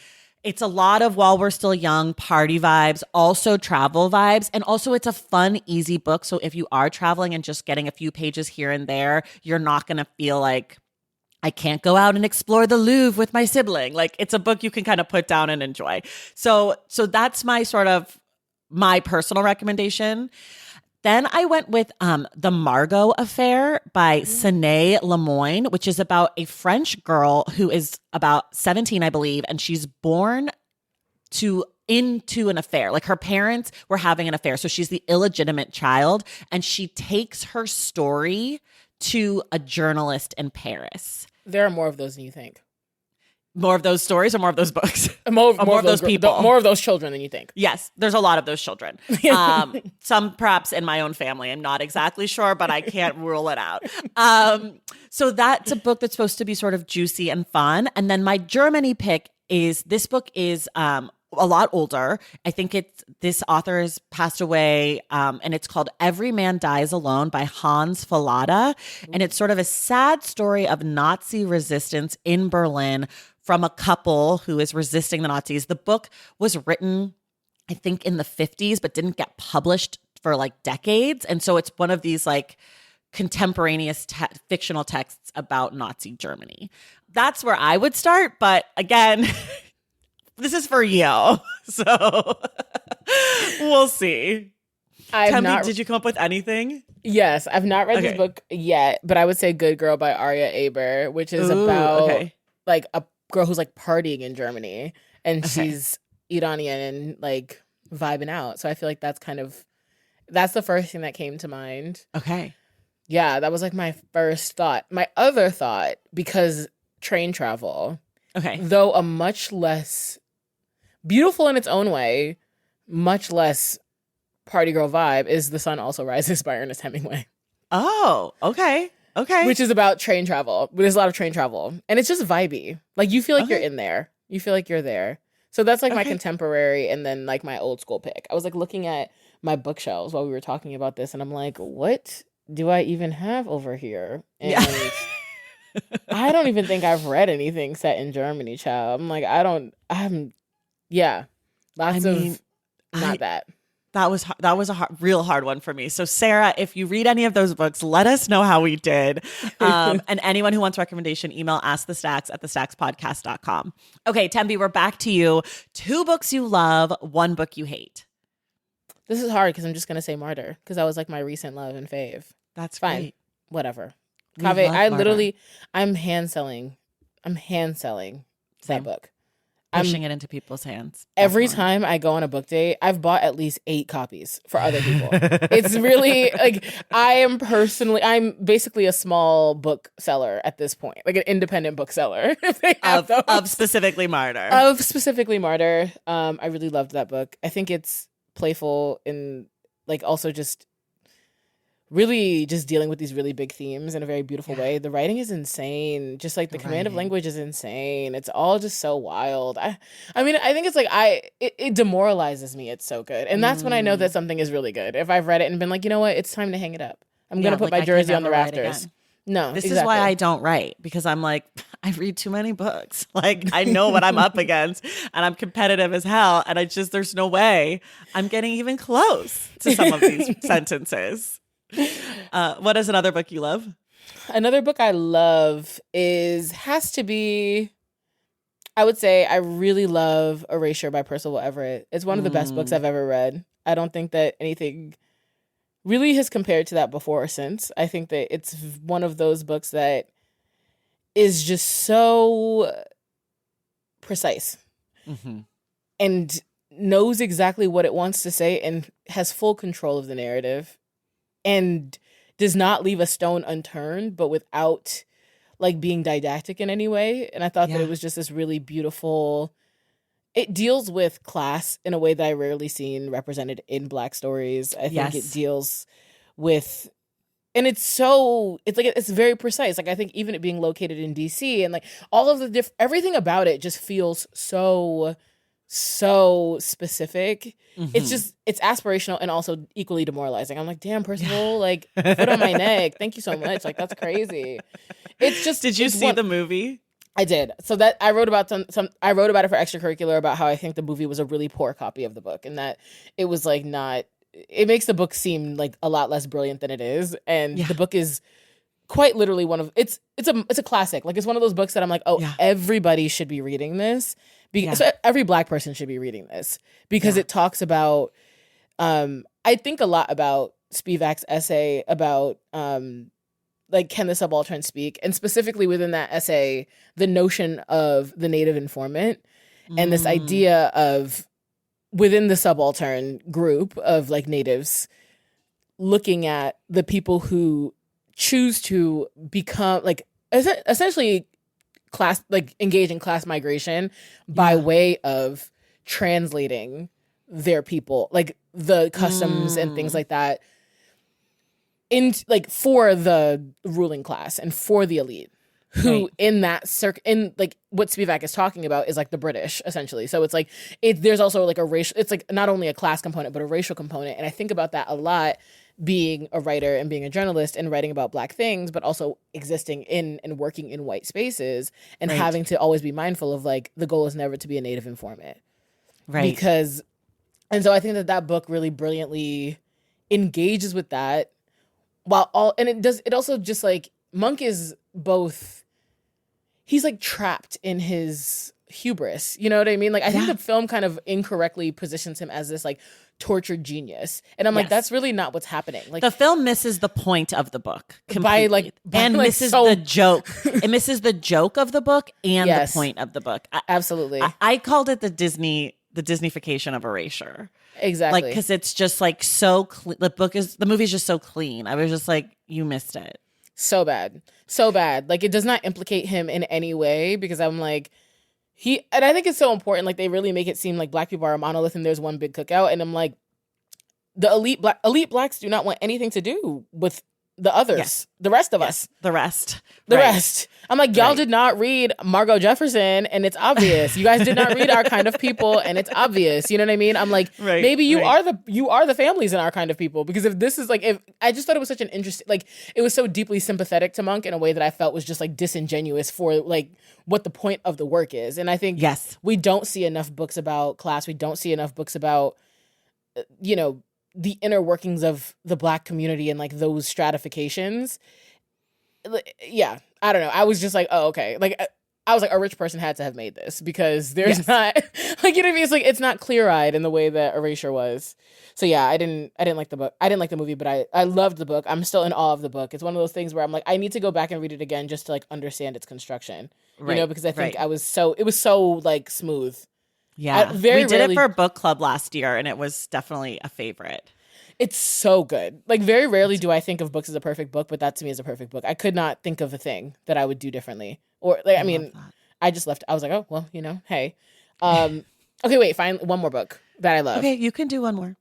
It's a lot of while we're still young party vibes, also travel vibes. And also it's a fun, easy book. So if you are traveling and just getting a few pages here and there, you're not going to feel like I can't go out and explore the Louvre with my sibling. Like it's a book you can kind of put down and enjoy. So that's my personal recommendation. Then I went with The Margot Affair by Sinead Lemoine, which is about a French girl who is about 17, I believe, and she's born into an affair. Like her parents were having an affair. So she's the illegitimate child, and she takes her story to a journalist in Paris. There are more of those than you think. More of those stories or more of those books? More of those people. More of those children than you think. Yes, there's a lot of those children. Some perhaps in my own family. I'm not exactly sure, but I can't rule it out. So that's a book that's supposed to be sort of juicy and fun. And then my Germany pick is, this book is a lot older. I think this author has passed away, and it's called Every Man Dies Alone by Hans Fallada. And it's sort of a sad story of Nazi resistance in Berlin from a couple who is resisting the Nazis. The book was written, I think, in the 50s, but didn't get published for decades. And so it's one of these contemporaneous fictional texts about Nazi Germany. That's where I would start. But again, this is for you. So we'll see. I've Tembe, not. did you come up with anything? Yes, I've not read this Okay. book yet, but I would say Good Girl by Aria Aber, which is Ooh, about okay. like a girl who's like partying in Germany and Okay. she's Iranian and like vibing out. So I feel like that's the first thing that came to mind. Okay. Yeah, that was like my first thought. My other thought, because train travel, Okay. though a much less beautiful in its own way, much less party girl vibe, is The Sun Also Rises by Ernest Hemingway, Oh, okay. Okay. which is about train travel. But there's a lot of train travel, and it's just vibey. Like you feel like you're Okay. in there. You feel like you're there. So that's like my Okay. contemporary, and then like my old school pick. I was like looking at my bookshelves while we were talking about this, and I'm like, what do I even have over here? Yeah. And I don't even think I've read anything set in Germany, child. I'm like, I haven't, yeah, I lots mean, of I not that. that was a real hard one for me. So Sarah, if you read any of those books, let us know how we did. And anyone who wants recommendation, email askthestacks@thestackspodcast.com. Okay, Tembe, we're back to you. 2 books you love, 1 book you hate. This is hard because I'm just gonna say Martyr because that was like my recent love and fave. That's Fine, great. whatever. We Cave, love Martyr. I'm hand selling. I'm hand selling that Same. book. I'm Pushing it into people's hands. every Definitely. time I go on a book date, I've bought at least 8 copies for other people. It's really like I'm basically a small bookseller at this point, like an independent bookseller. If they have of those. specifically Martyr. Of specifically Martyr. I really loved that book. I think it's playful and like also just really just dealing with these really big themes in a very beautiful Yeah, way. The writing is insane. Just like the the command of writing. language is insane. It's all just so wild. I mean, I think it's like it demoralizes me. It's so good. And that's when I know that Mm, something is really good. If I've read it and been like, you know what, it's time to hang it up. I'm gonna yeah, put like my I can jersey on the never write rafters. again. No, This is why exactly. I don't write because I'm like, I read too many books. Like I know what I'm up against and I'm competitive as hell. And there's no way I'm getting even close to some of these sentences. What is another book you love? Another book I love has to be, I would say I really love Erasure by Percival Everett. It's one of the best books Mm, I've ever read. I don't think that anything really has compared to that before or since. I think that it's one of those books that is just so precise mhm. and knows exactly what it wants to say and has full control of the narrative and does not leave a stone unturned, but without like being didactic in any way. And I thought that it Yeah. was just this really beautiful. It deals with class in a way that I rarely seen represented in Black stories. I think it Yes. deals with, and it's very precise. Like I think even it being located in DC and like all of the everything about it just feels so specific. Mhm. It's aspirational and also equally demoralizing. I'm like, damn, Yeah. Percival, like foot on my neck. Thank you so much. Like that's crazy. Did you It's see one. the movie? I did. So that I wrote about some I wrote about it for extracurricular about how I think the movie was a really poor copy of the book and that it was like not, it makes the book seem like a lot less brilliant than it is. And Yeah. the book is quite literally one of it's a classic. Like it's one of those books that I'm like, oh, Yeah. everybody should be reading this. Yeah. So every Black person should be reading this because Yeah. it talks about I think a lot about Spivak's essay about like can the subaltern speak, and specifically within that essay the notion of the native informant and this Mm, idea of within the subaltern group of like natives looking at the people who choose to become like essentially class, like engage in class migration by yeah. way of translating their people, like the customs and things Mm, like that, in like for the ruling class and for the elite right. who in that in like what Spivak is talking about is like the British essentially. So it's like there's also like a racial, it's like not only a class component but a racial component, and I think about that a lot being a writer and being a journalist and writing about Black things, but also existing in and working in white spaces and Right. having to always be mindful of like the goal is never to be a native informant Right. because, and so I think that that book really brilliantly engages with that while all, and it also just like Monk is both, he's like trapped in his hubris. You know what I mean? Like, I think Yeah. the film kind of incorrectly positions him as this like tortured genius. And I'm like, Yes. that's really not what's happening. Like, The film misses the point of the book by completely, by and like misses so the joke. It misses the joke of the book and Yes. the point of the book. Absolutely. I called it the Disneyfication of erasure. Exactly. Like, because it's just like so the movie's just so clean. I was just like, you missed it. So bad. So bad. Like, it does not implicate him in any way, because I'm like, and I think it's so important. Like, they really make it seem like Black people are a monolith and there's one big cookout. And I'm like, the elite Blacks do not want anything to do with the others, Yes. the rest of us. The rest. The Right. rest. I'm like, y'all did not read Margot Jefferson, and it's obvious. You guys did not read Our Kind of People, and it's obvious. You know what I mean? I'm like, Right, maybe you right. are the families in Our Kind of People, because if this is like, if I just thought it was such an interesting, like, it was so deeply sympathetic to Monk in a way that I felt was just like disingenuous for like what the point of the work is. And I think Yes. we don't see enough books about class. We don't see enough books about, you know, the inner workings of the Black community and like those stratifications. Yeah, I don't know. I was just like, oh, okay. Like, I was like, a rich person had to have made this, because there's not like, you know what I mean? It's like, it's not clear-eyed in the way that Erasure was. So yeah, I didn't like the book. I didn't like the movie, but I loved the book. I'm still in awe of the book. It's one of those things where I'm like, I need to go back and read it again just to like understand its construction. You know, because I think it was so like smooth. Yeah. Very we did rarely- it for a book club last year, and it was definitely a favorite. It's so good. Like, very rarely do I think of books as a perfect book, but that to me is a perfect book. I could not think of a thing that I would do differently. Or like, I mean, I just left. I was like, oh, well, you know, hey. Okay, wait, one more book that I love. Okay, you can do one more.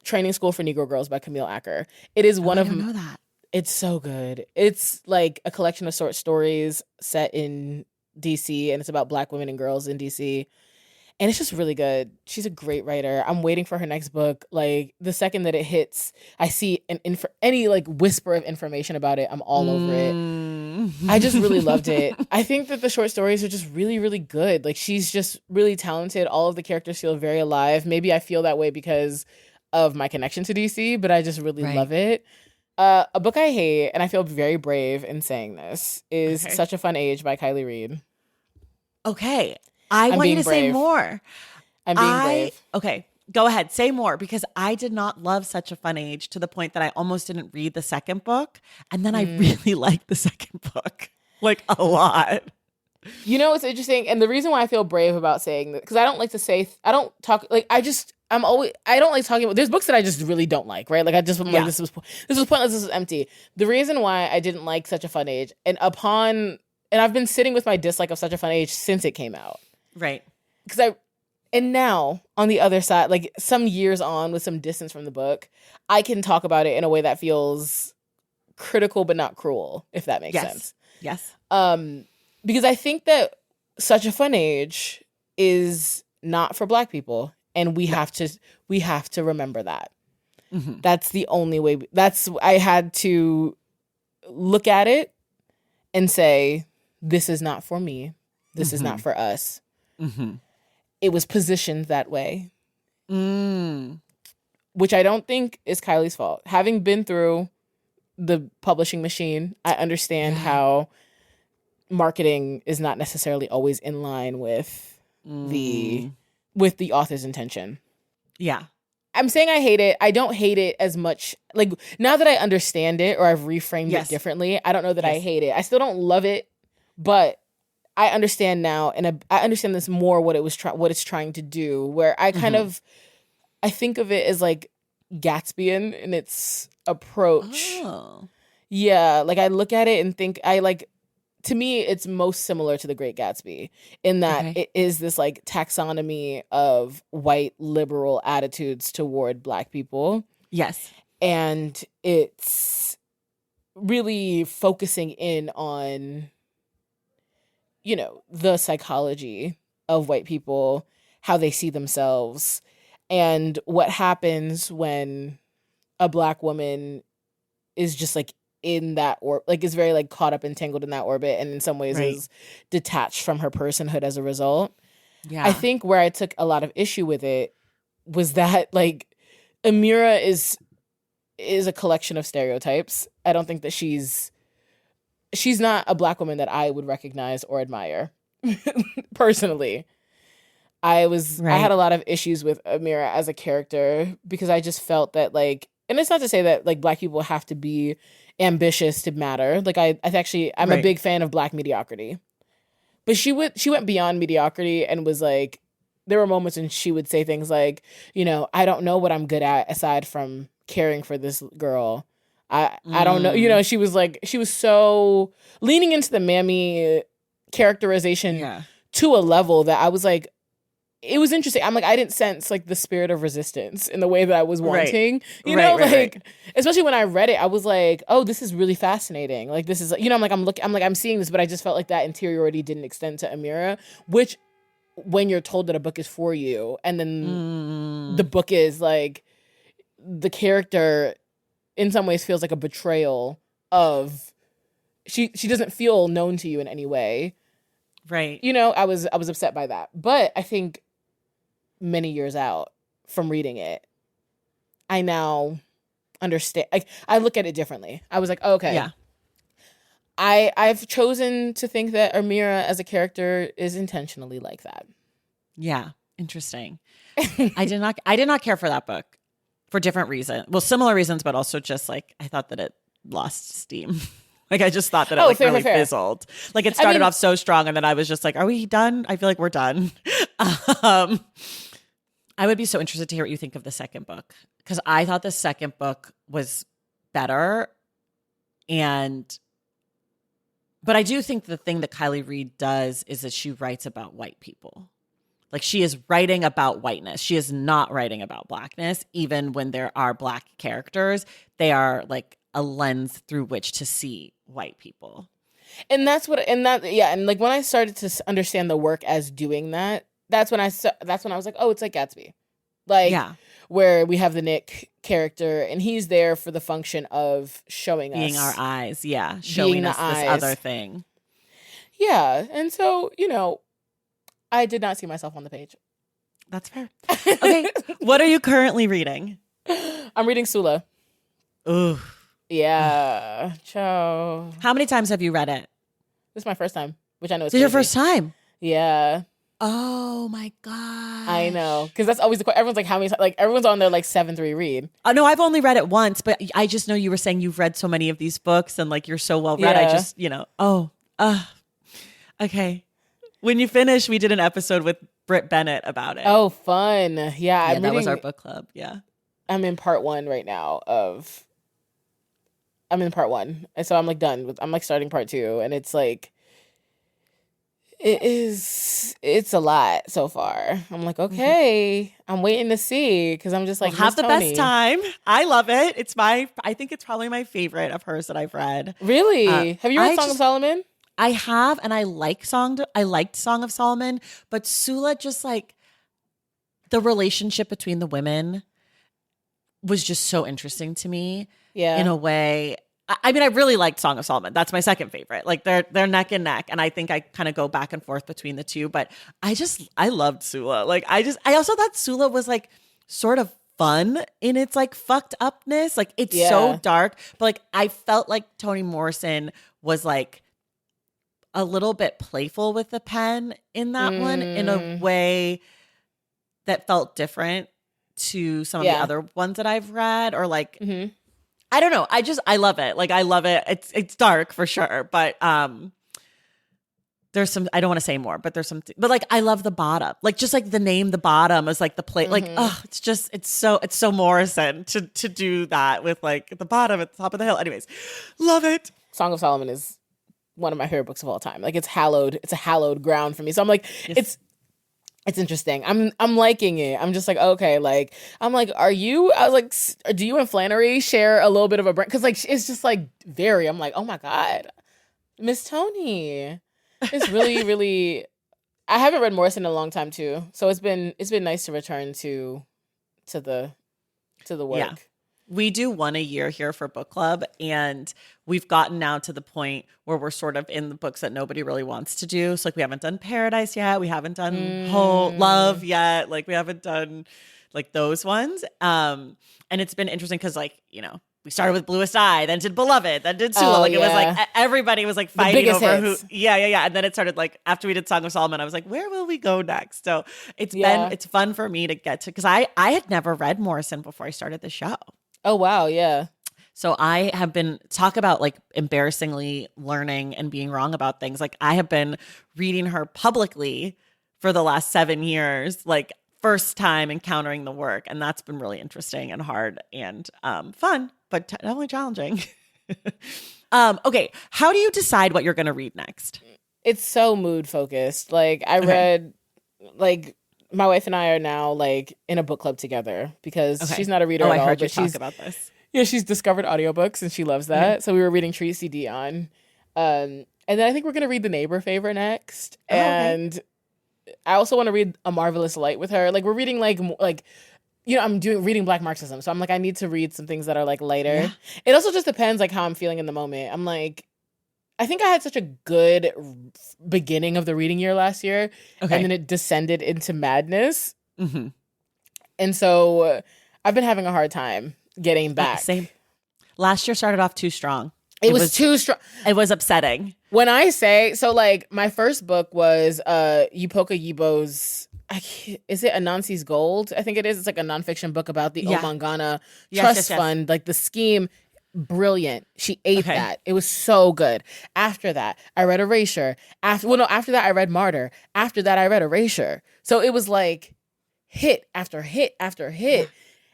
Training School for Negro Girls by Camille Acker. It is one I of don't know that. It's so good. It's like a collection of short stories set in DC, and it's about Black women and girls in DC. And it's just really good. She's a great writer. I'm waiting for her next book. Like, the second that it hits, I see any like whisper of information about it, I'm all over it. I just really loved it. I think that the short stories are just really, really good. Like, she's just really talented. All of the characters feel very alive. Maybe I feel that way because of my connection to DC, but I just really love it. A book I hate, and I feel very brave in saying this, is Such a Fun Age by Kylie Reid. Okay. I want you to say more. I'm being brave. Okay, go ahead. Say more, because I did not love Such a Fun Age to the point that I almost didn't read the second book. And then I really liked the second book, like, a lot. You know, it's interesting. And the reason why I feel brave about saying that, because I don't like to say, I don't talk, like, I don't like talking about, there's books that I just really don't like, right? Like, I'm like, this was pointless, this was empty. The reason why I didn't like Such a Fun Age, and I've been sitting with my dislike of Such a Fun Age since it came out. Right. And now, on the other side, like some years on with some distance from the book, I can talk about it in a way that feels critical but not cruel, if that makes sense. Yes. Because I think that Such a Fun Age is not for Black people, and we have to remember that. Mm-hmm. That's the only way. I had to look at it and say, this is not for me. This is not for us. Mm-hmm. It was positioned that way, which I don't think is Kylie's fault. Having been through the publishing machine, I understand how marketing is not necessarily always in line with the author's intention. Yeah. I'm saying I hate it. I don't hate it as much. Like, now that I understand it, or I've reframed it differently, I don't know that I hate it. I still don't love it, but I understand now, and I understand this more what it's trying to do. Where I kind of, I think of it as like Gatsbyan in its approach. Oh. Yeah, like I look at it and think to me, it's most similar to The Great Gatsby in that it is this like taxonomy of white liberal attitudes toward Black people. Yes, and it's really focusing in on, you know, the psychology of white people, how they see themselves, and what happens when a Black woman is just like in that is very like caught up, entangled in that orbit, and in some ways is detached from her personhood as a result. Yeah. I think where I took a lot of issue with it was that like Amira is a collection of stereotypes. I don't think that she's not a Black woman that I would recognize or admire. personally. I had Right. a lot of issues with Amira as a character because I just felt that like, and it's not to say that like black people have to be ambitious to matter. Like I actually I'm a Right. big fan of black mediocrity. But she went beyond mediocrity and was like there were moments when she would say things like, you know, I don't know what I'm good at aside from caring for this girl. I don't know. You Mm, know, she was so leaning into the mammy characterization yeah. to a level that I was like it was interesting. I'm like, I didn't sense like the spirit of resistance in the way that I was Right. wanting, you Right. know, Right. Right. like, especially when I read it, I was like, oh, this is really fascinating. Like, this is, you know, I'm like, I'm seeing this, but I just felt like that interiority didn't extend to Amira, which when you're told that a book is for you, and then the Mm, book is like, the character in some ways feels like a betrayal of, she doesn't feel known to you in any way. right. You know, I was upset by that. But I think many years out from reading it, I now understand. Like I look at it differently. I was like, oh, okay, Yeah. I've chosen to think that Amira as a character is intentionally like that. Yeah. Interesting. I did not care for that book for different reasons. Well, similar reasons, but also just like I thought that it lost steam. Like I just thought that it Oh, like fair, fair, really fair. fizzled. Like it I started mean, off so strong and then I was just like, are we done? I feel like we're done. um I would be so interested to hear what you think of the second book because I thought the second book was better and but I do think the thing that Kylie Reid does is that she writes about white people. Like she is writing about whiteness. She is not writing about blackness. Even when there are black characters, they are like a lens through which to see white people. and that's what, and that, yeah, and like when I started to understand the work as doing that, that's when I was like, oh, it's like Gatsby, like Yeah. where we have the Nick character, and he's there for the function of showing Being our us, eyes. Yeah. being Showing the us this other eyes. thing. Yeah, and so you know, I did not see myself on the page. That's fair. Okay. What are you currently reading? I'm reading Sula. Ooh. Ugh. Yeah, ciao. How many times have you read it? This is my first time, which I know is This is your crazy. first time. Yeah, Oh my I know, gosh. because that's always the question. Everyone's like, how many? Like everyone's on their like 7-3 read. No, I've only read it once, but I just know you were saying you've read so many of these books and like you're so well read. I Yeah. just, okay. When you finish, we did an episode with Britt Bennett about it. Oh, fun. Yeah, Yeah, I'm that was our reading. book club. Yeah. I'm in part one right now of. I'm in part one, and so I'm like done with. I'm like starting part two, and it's like. It is. It's a lot so far. I'm like, okay. I'm waiting to see because I'm just Well, like Miss have the best Tony. time. I love it. I think it's probably my favorite of hers that I've read. Really? Have you read I Song of just, Solomon? I have, and I liked Song of Solomon, but Sula just like the relationship between the women was just so interesting to me in Yeah. a way. I mean, I really liked Song of Solomon. That's my second favorite. Like they're neck and neck, and I think I kind of go back and forth between the two. But I loved Sula. Like I also thought Sula was like sort of fun in its like fucked upness. Like it's so Yeah. dark, but like I felt like Toni Morrison was like a little bit playful with the pen in that one in a Mm, way that felt different to some of the yeah. other ones that I've read or like Hmm. I don't know. I love it. Like I love it. It's dark for sure, but there's some I don't want to say more, but there's some but like I love the bottom. Like just like the name the bottom is like the plate like Hmm. oh, it's so Morrison to do that with like the bottom at the top of the hill. Anyways, love it. Song of Solomon is one of my favorite books of all time. Like it's hallowed. It's a hallowed ground for me. So I'm like, Yes. it's interesting. I'm liking it. I'm just like, okay, like I'm like, are you? I was like, do you and Flannery share a little bit of a brand? Because like it's just like very. I'm like, oh my god, Miss Tony. It's really really. I haven't read Morrison in a long time too, so it's been nice to return to the to the Yeah. work. We do one a year here for book club, and we've gotten now to the point where we're sort of in the books that nobody really wants to do. So like we haven't done Paradise yet, we haven't done Whole Love Mm, yet, like we haven't done like those ones. And it's been interesting because like, you know, we started with Bluest Eye, then did Beloved, then did Sula. Oh, Like it was like yeah. everybody was like The fighting biggest over hits. who. Yeah, yeah, yeah. And then it started like after we did Song of Solomon, I was like, where will we go next? So Yeah. it's fun for me to get to because I had never read Morrison before I started the show. Oh, wow. Yeah. So I have been talk about like embarrassingly learning and being wrong about things. Like I have been reading her publicly for the last 7 years, like first time encountering the work. And that's been really interesting and hard and fun, but definitely challenging. Okay. How do you decide what you're going to read next? It's so mood focused. Like I Okay. read, like my wife and I are now like in a book club together because Okay. she's not a reader Oh, at I all, heard you but talk about this. she's discovered audiobooks and she loves Okay. that. So we were reading Tracy Dion. And then I think we're gonna read The Neighbor Favor next. Oh, okay. And I also want to read A Marvelous Light with her. Like we're reading I'm doing reading Black Marxism. So I'm like, I need to read some things that are like Yeah. lighter. It also just depends like how I'm feeling in the moment. I'm like, I think I had such a good beginning of the reading year last year, and Okay. then it descended into madness. Mm-hmm. And so I've been having a hard time getting Same. back. Last year started off too strong. It was too strong. It was upsetting. When I say so, like my first book was Yupoka Yibo's. Is it Anansi's Gold? I think it is. It's like a nonfiction book about the Yeah. Omangana Yes, Trust yes, yes. Fund, like the scheme. Brilliant. She ate Okay. that. It was so good. After that, I read Erasure. After that, I read Martyr. After that, I read Erasure. So it was like hit after hit after hit.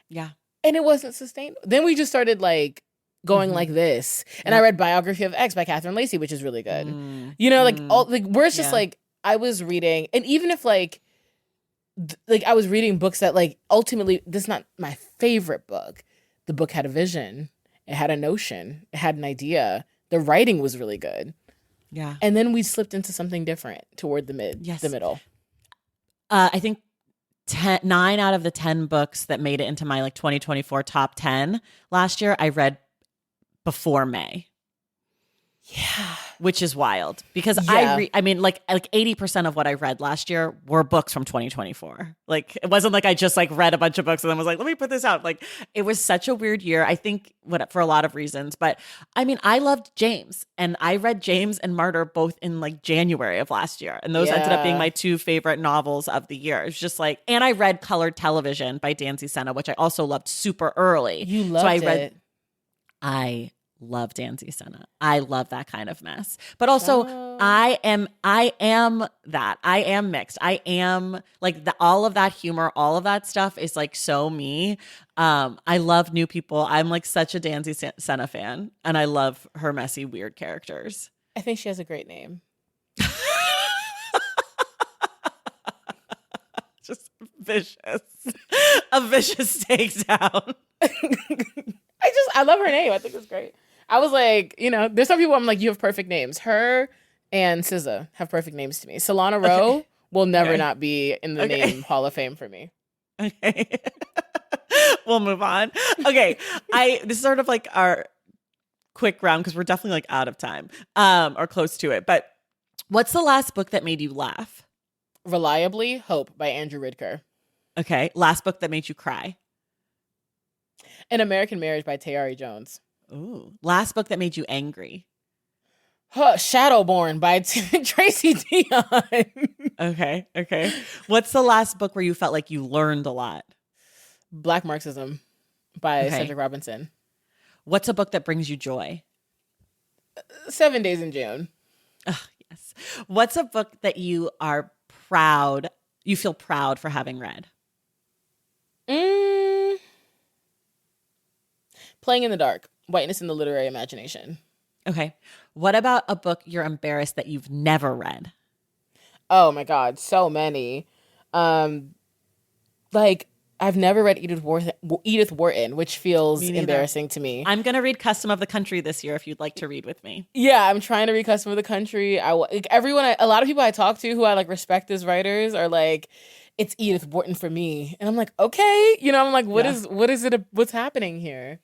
Yeah. And it wasn't sustainable. Then we just started like going Mhm. like this. And Yeah. I read Biography of X by Catherine Lacey, which is really good. Mm. Like all like where it's just Yeah. like I was reading, and even if like I was reading books that like ultimately this is not my favorite book. The book had a vision. It had a notion. It had an idea. The writing was really good. Yeah. And then we slipped into something different toward Yes. the middle. I think 9 out of the 10 books that made it into my like 2024 top 10 last year, I read before May, Yeah. which is wild because Yeah. I mean, like 80% of what I read last year were books from 2024. Like it wasn't like I just like read a bunch of books and then was like, let me put this out. Like it was such a weird year. I think for a lot of reasons, but I mean, I loved James and I read James and Martyr both in like January of last year. And those ended up being Yeah. my 2 favorite novels of the year. It's just like, and I read Colored Television by Danzy Senna, which I also loved super early. You So I loved read it. I love Danzy Senna. I love that kind of mess. But also Oh. I am that. I am mixed. I am like all of that humor, all of that stuff is like so me. I love new people. I'm like such a Danzy Senna fan and I love her messy weird characters. I think she has a great name. Just vicious. A vicious takedown. I love her name. I think it's great. I was like, there's some people I'm like, you have perfect names. Her and SZA have perfect names to me. Solana Rowe will never Okay. not be in the name Hall of Fame for me. Okay. We'll move on. Okay. This is sort of like our quick round because we're definitely like out of time or close to it. But what's the last book that made you laugh? Reliably, Hope by Andrew Ridker. Okay. Last book that made you cry? An American Marriage by Tayari Jones. Ooh. Last book that made you angry? Shadowborn by Tracy Dion. Okay. Okay. What's the last book where you felt like you learned a lot? Black Marxism by Okay. Cedric Robinson. What's a book that brings you joy? 7 Days in June. Yes. What's a book that you feel proud for having read? Playing in the Dark. Whiteness in the Literary Imagination. Okay. What about a book you're embarrassed that you've never read? Oh my God, so many. Like I've never read Edith Wharton, which feels Me neither. embarrassing to me. I'm going to read Custom of the Country this year if you'd like to read with me. Yeah, I'm trying to read Custom of the Country. A lot of people I talk to who I like respect as writers are like, it's Edith Wharton for me, and I'm like, okay, I'm like, what is it? What's happening here?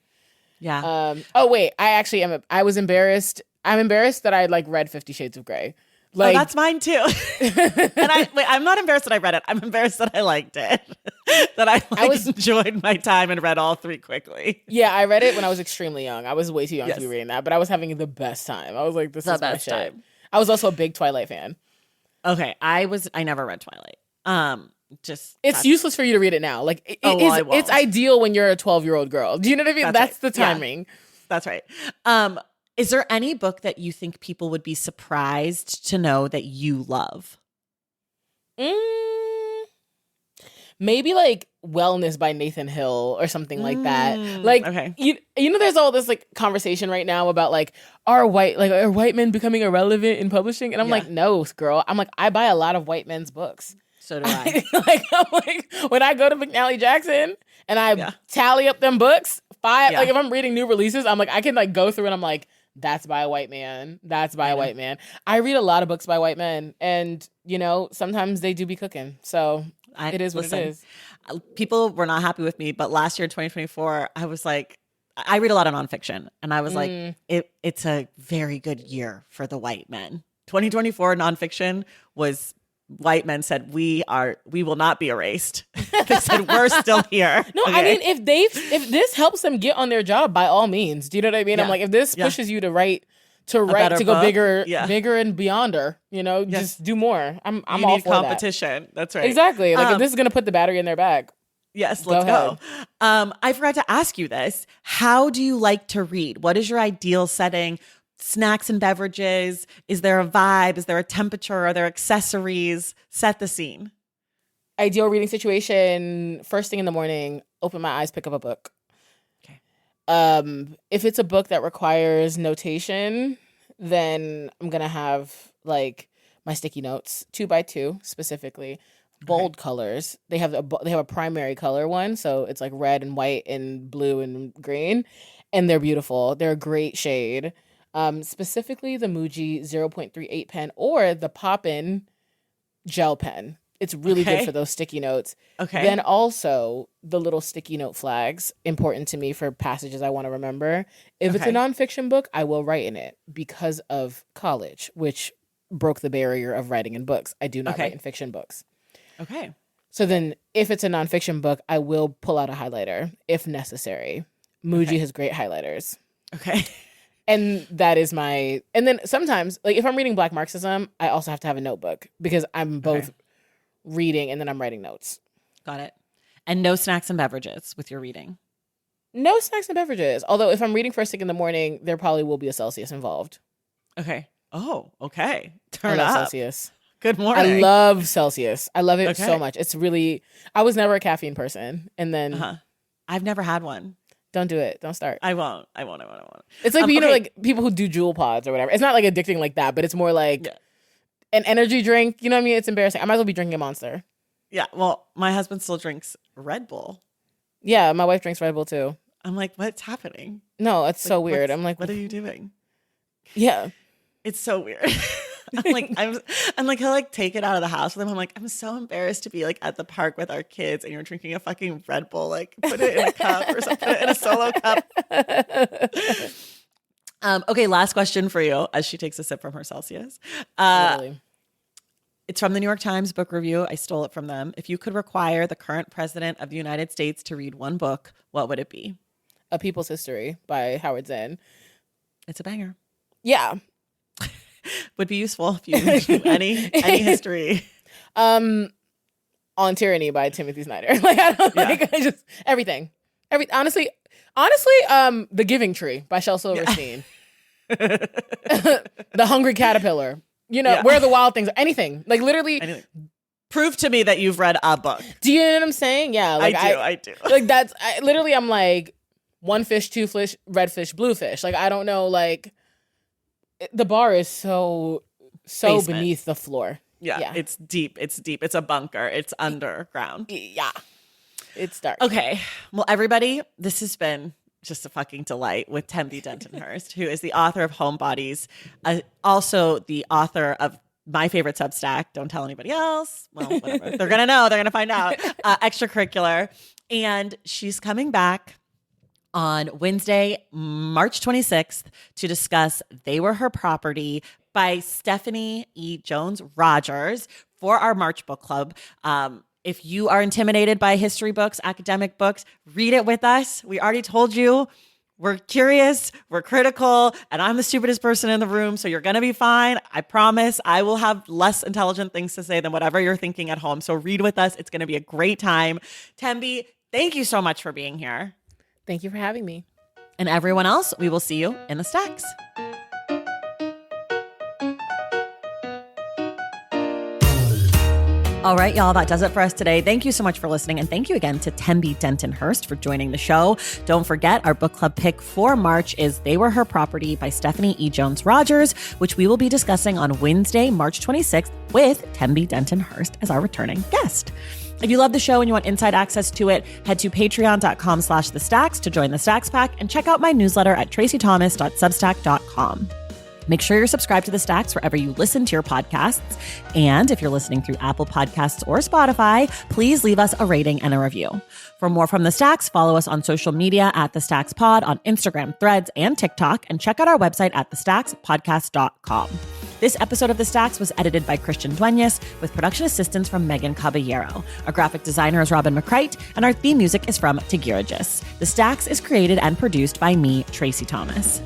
Yeah. Oh wait, I actually am. I was embarrassed. I'm embarrassed that I like read 50 Shades of Grey. Oh, Like, that's mine too. And I'm not embarrassed that I read it. I'm embarrassed that I liked it. That I enjoyed my time and read all three quickly. Yeah, I read it when I was extremely young. I was way too young to be Yes. reading that, but I was having the best time. I was like, this The is my best shit. time. I was also a big Twilight fan. Okay, I never read Twilight. It's useless for you to read it now. Like it's ideal when you're a 12-year-old girl. Do you know what I mean? That's right. The timing. Yeah, that's right. Is there any book that you think people would be surprised to know that you love? Maybe like Wellness by Nathan Hill or something like that. Like, okay. You know, there's all this like conversation right now about like, are white men becoming irrelevant in publishing? And I'm like, no, girl. I'm like, I buy a lot of white men's books. So do I. I'm like, when I go to McNally Jackson and I tally up them books, like if I'm reading new releases, I'm like, I can like go through and I'm like, that's by a white man. That's by a white man. I read a lot of books by white men, and you know, sometimes they do be cooking. So it is what it is. People were not happy with me, but last year, 2024, I was like, I read a lot of nonfiction, and I was like, it's a very good year for the white men. 2024 nonfiction was. White men said we will not be erased. They said we're still here. No, okay. I mean if this helps them get on their job, by all means. Do you know what I mean? Yeah. I'm like, if this pushes you to go book, bigger and beyonder, you know, just do more. I'm all for competition. That. That's right. Exactly. Like if this is gonna put the battery in their bag. Yes, let's go. I forgot to ask you this. How do you like to read? What is your ideal setting? Snacks and beverages? Is there a vibe? Is there a temperature? Are there accessories? Set the scene. Ideal reading situation, first thing in the morning, open my eyes, pick up a book. Okay. If it's a book that requires notation, then I'm going to have like my sticky notes, 2x2 specifically, bold colors. They have a primary color one, so it's like red and white and blue and green, and they're beautiful. They're a great shade. Specifically the Muji 0.38 pen or the Poppin gel pen. It's really good for those sticky notes. Okay. Then also the little sticky note flags, important to me for passages I want to remember. If it's a nonfiction book, I will write in it because of college, which broke the barrier of writing in books. I do not write in fiction books. Okay. So then if it's a nonfiction book, I will pull out a highlighter if necessary. Muji has great highlighters. Okay. And that is and then sometimes, like if I'm reading Black Marxism, I also have to have a notebook because I'm both reading and then I'm writing notes. Got it. And no snacks and beverages with your reading? No snacks and beverages. Although if I'm reading first thing in the morning, there probably will be a Celsius involved. Okay. Oh, okay. Turn I love up. Celsius. Good morning. I love Celsius. I love it so much. It's really, I was never a caffeine person. And then I've never had one. Don't do it. Don't start. I won't. It's like, you know, like people who do Jewel pods or whatever. It's not like addicting like that, but it's more like an energy drink. You know what I mean? It's embarrassing. I might as well be drinking a Monster. Yeah. Well, my husband still drinks Red Bull. Yeah. My wife drinks Red Bull too. I'm like, what's happening? No, it's so weird. I'm like, what are you doing? Yeah. It's so weird. I'm like, he'll like take it out of the house with him. I'm like, I'm so embarrassed to be like at the park with our kids and you're drinking a fucking Red Bull. Like, put it in a cup or something, put it in a solo cup. Okay, last question for you as she takes a sip from her Celsius. It's from the New York Times book review. I stole it from them. If you could require the current president of the United States to read one book, what would it be? A People's History by Howard Zinn. It's a banger. Yeah. Would be useful if you knew any history. On Tyranny by Timothy Snyder. Like I just everything. Honestly, The Giving Tree by Shel Silverstein. The Hungry Caterpillar. You know, Where the Wild Things are. Anything. Like literally anything. Prove to me that you've read a book. Do you know what I'm saying? Yeah. Like I do. Like literally I'm like one fish, two fish, red fish, blue fish. Like I don't know, like the bar is so basement. Beneath the floor. Yeah, it's deep. It's a bunker. It's underground. Yeah, it's dark. Okay, well, everybody, this has been just a fucking delight with Tembe Denton-Hurst, who is the author of Homebodies, also the author of my favorite Substack. Don't tell anybody else. Well, whatever. They're gonna know. They're gonna find out. Extracurricular, and she's coming back on Wednesday, March 26th, to discuss They Were Her Property by Stephanie E. Jones Rogers for our March book club. If you are intimidated by history books, academic books, read it with us. We already told you we're curious, we're critical, and I'm the stupidest person in the room, so you're going to be fine. I promise I will have less intelligent things to say than whatever you're thinking at home. So read with us. It's going to be a great time. Tembe, thank you so much for being here. Thank you for having me. And everyone else, we will see you in the stacks. All right, y'all, that does it for us today. Thank you so much for listening. And thank you again to Tembe Denton-Hurst for joining the show. Don't forget, our book club pick for March is They Were Her Property by Stephanie E. Jones Rogers, which we will be discussing on Wednesday, March 26th with Tembe Denton-Hurst as our returning guest. If you love the show and you want inside access to it, head to patreon.com/thestacks to join the Stacks Pack and check out my newsletter at tracythomas.substack.com. Make sure you're subscribed to The Stacks wherever you listen to your podcasts. And if you're listening through Apple Podcasts or Spotify, please leave us a rating and a review. For more from The Stacks, follow us on social media at The Stacks Pod on Instagram, Threads, and TikTok, and check out our website at thestackspodcast.com. This episode of The Stacks was edited by Christian Duenas with production assistance from Megan Caballero. Our graphic designer is Robin McCrite, and our theme music is from Tigirigis. The Stacks is created and produced by me, Tracy Thomas.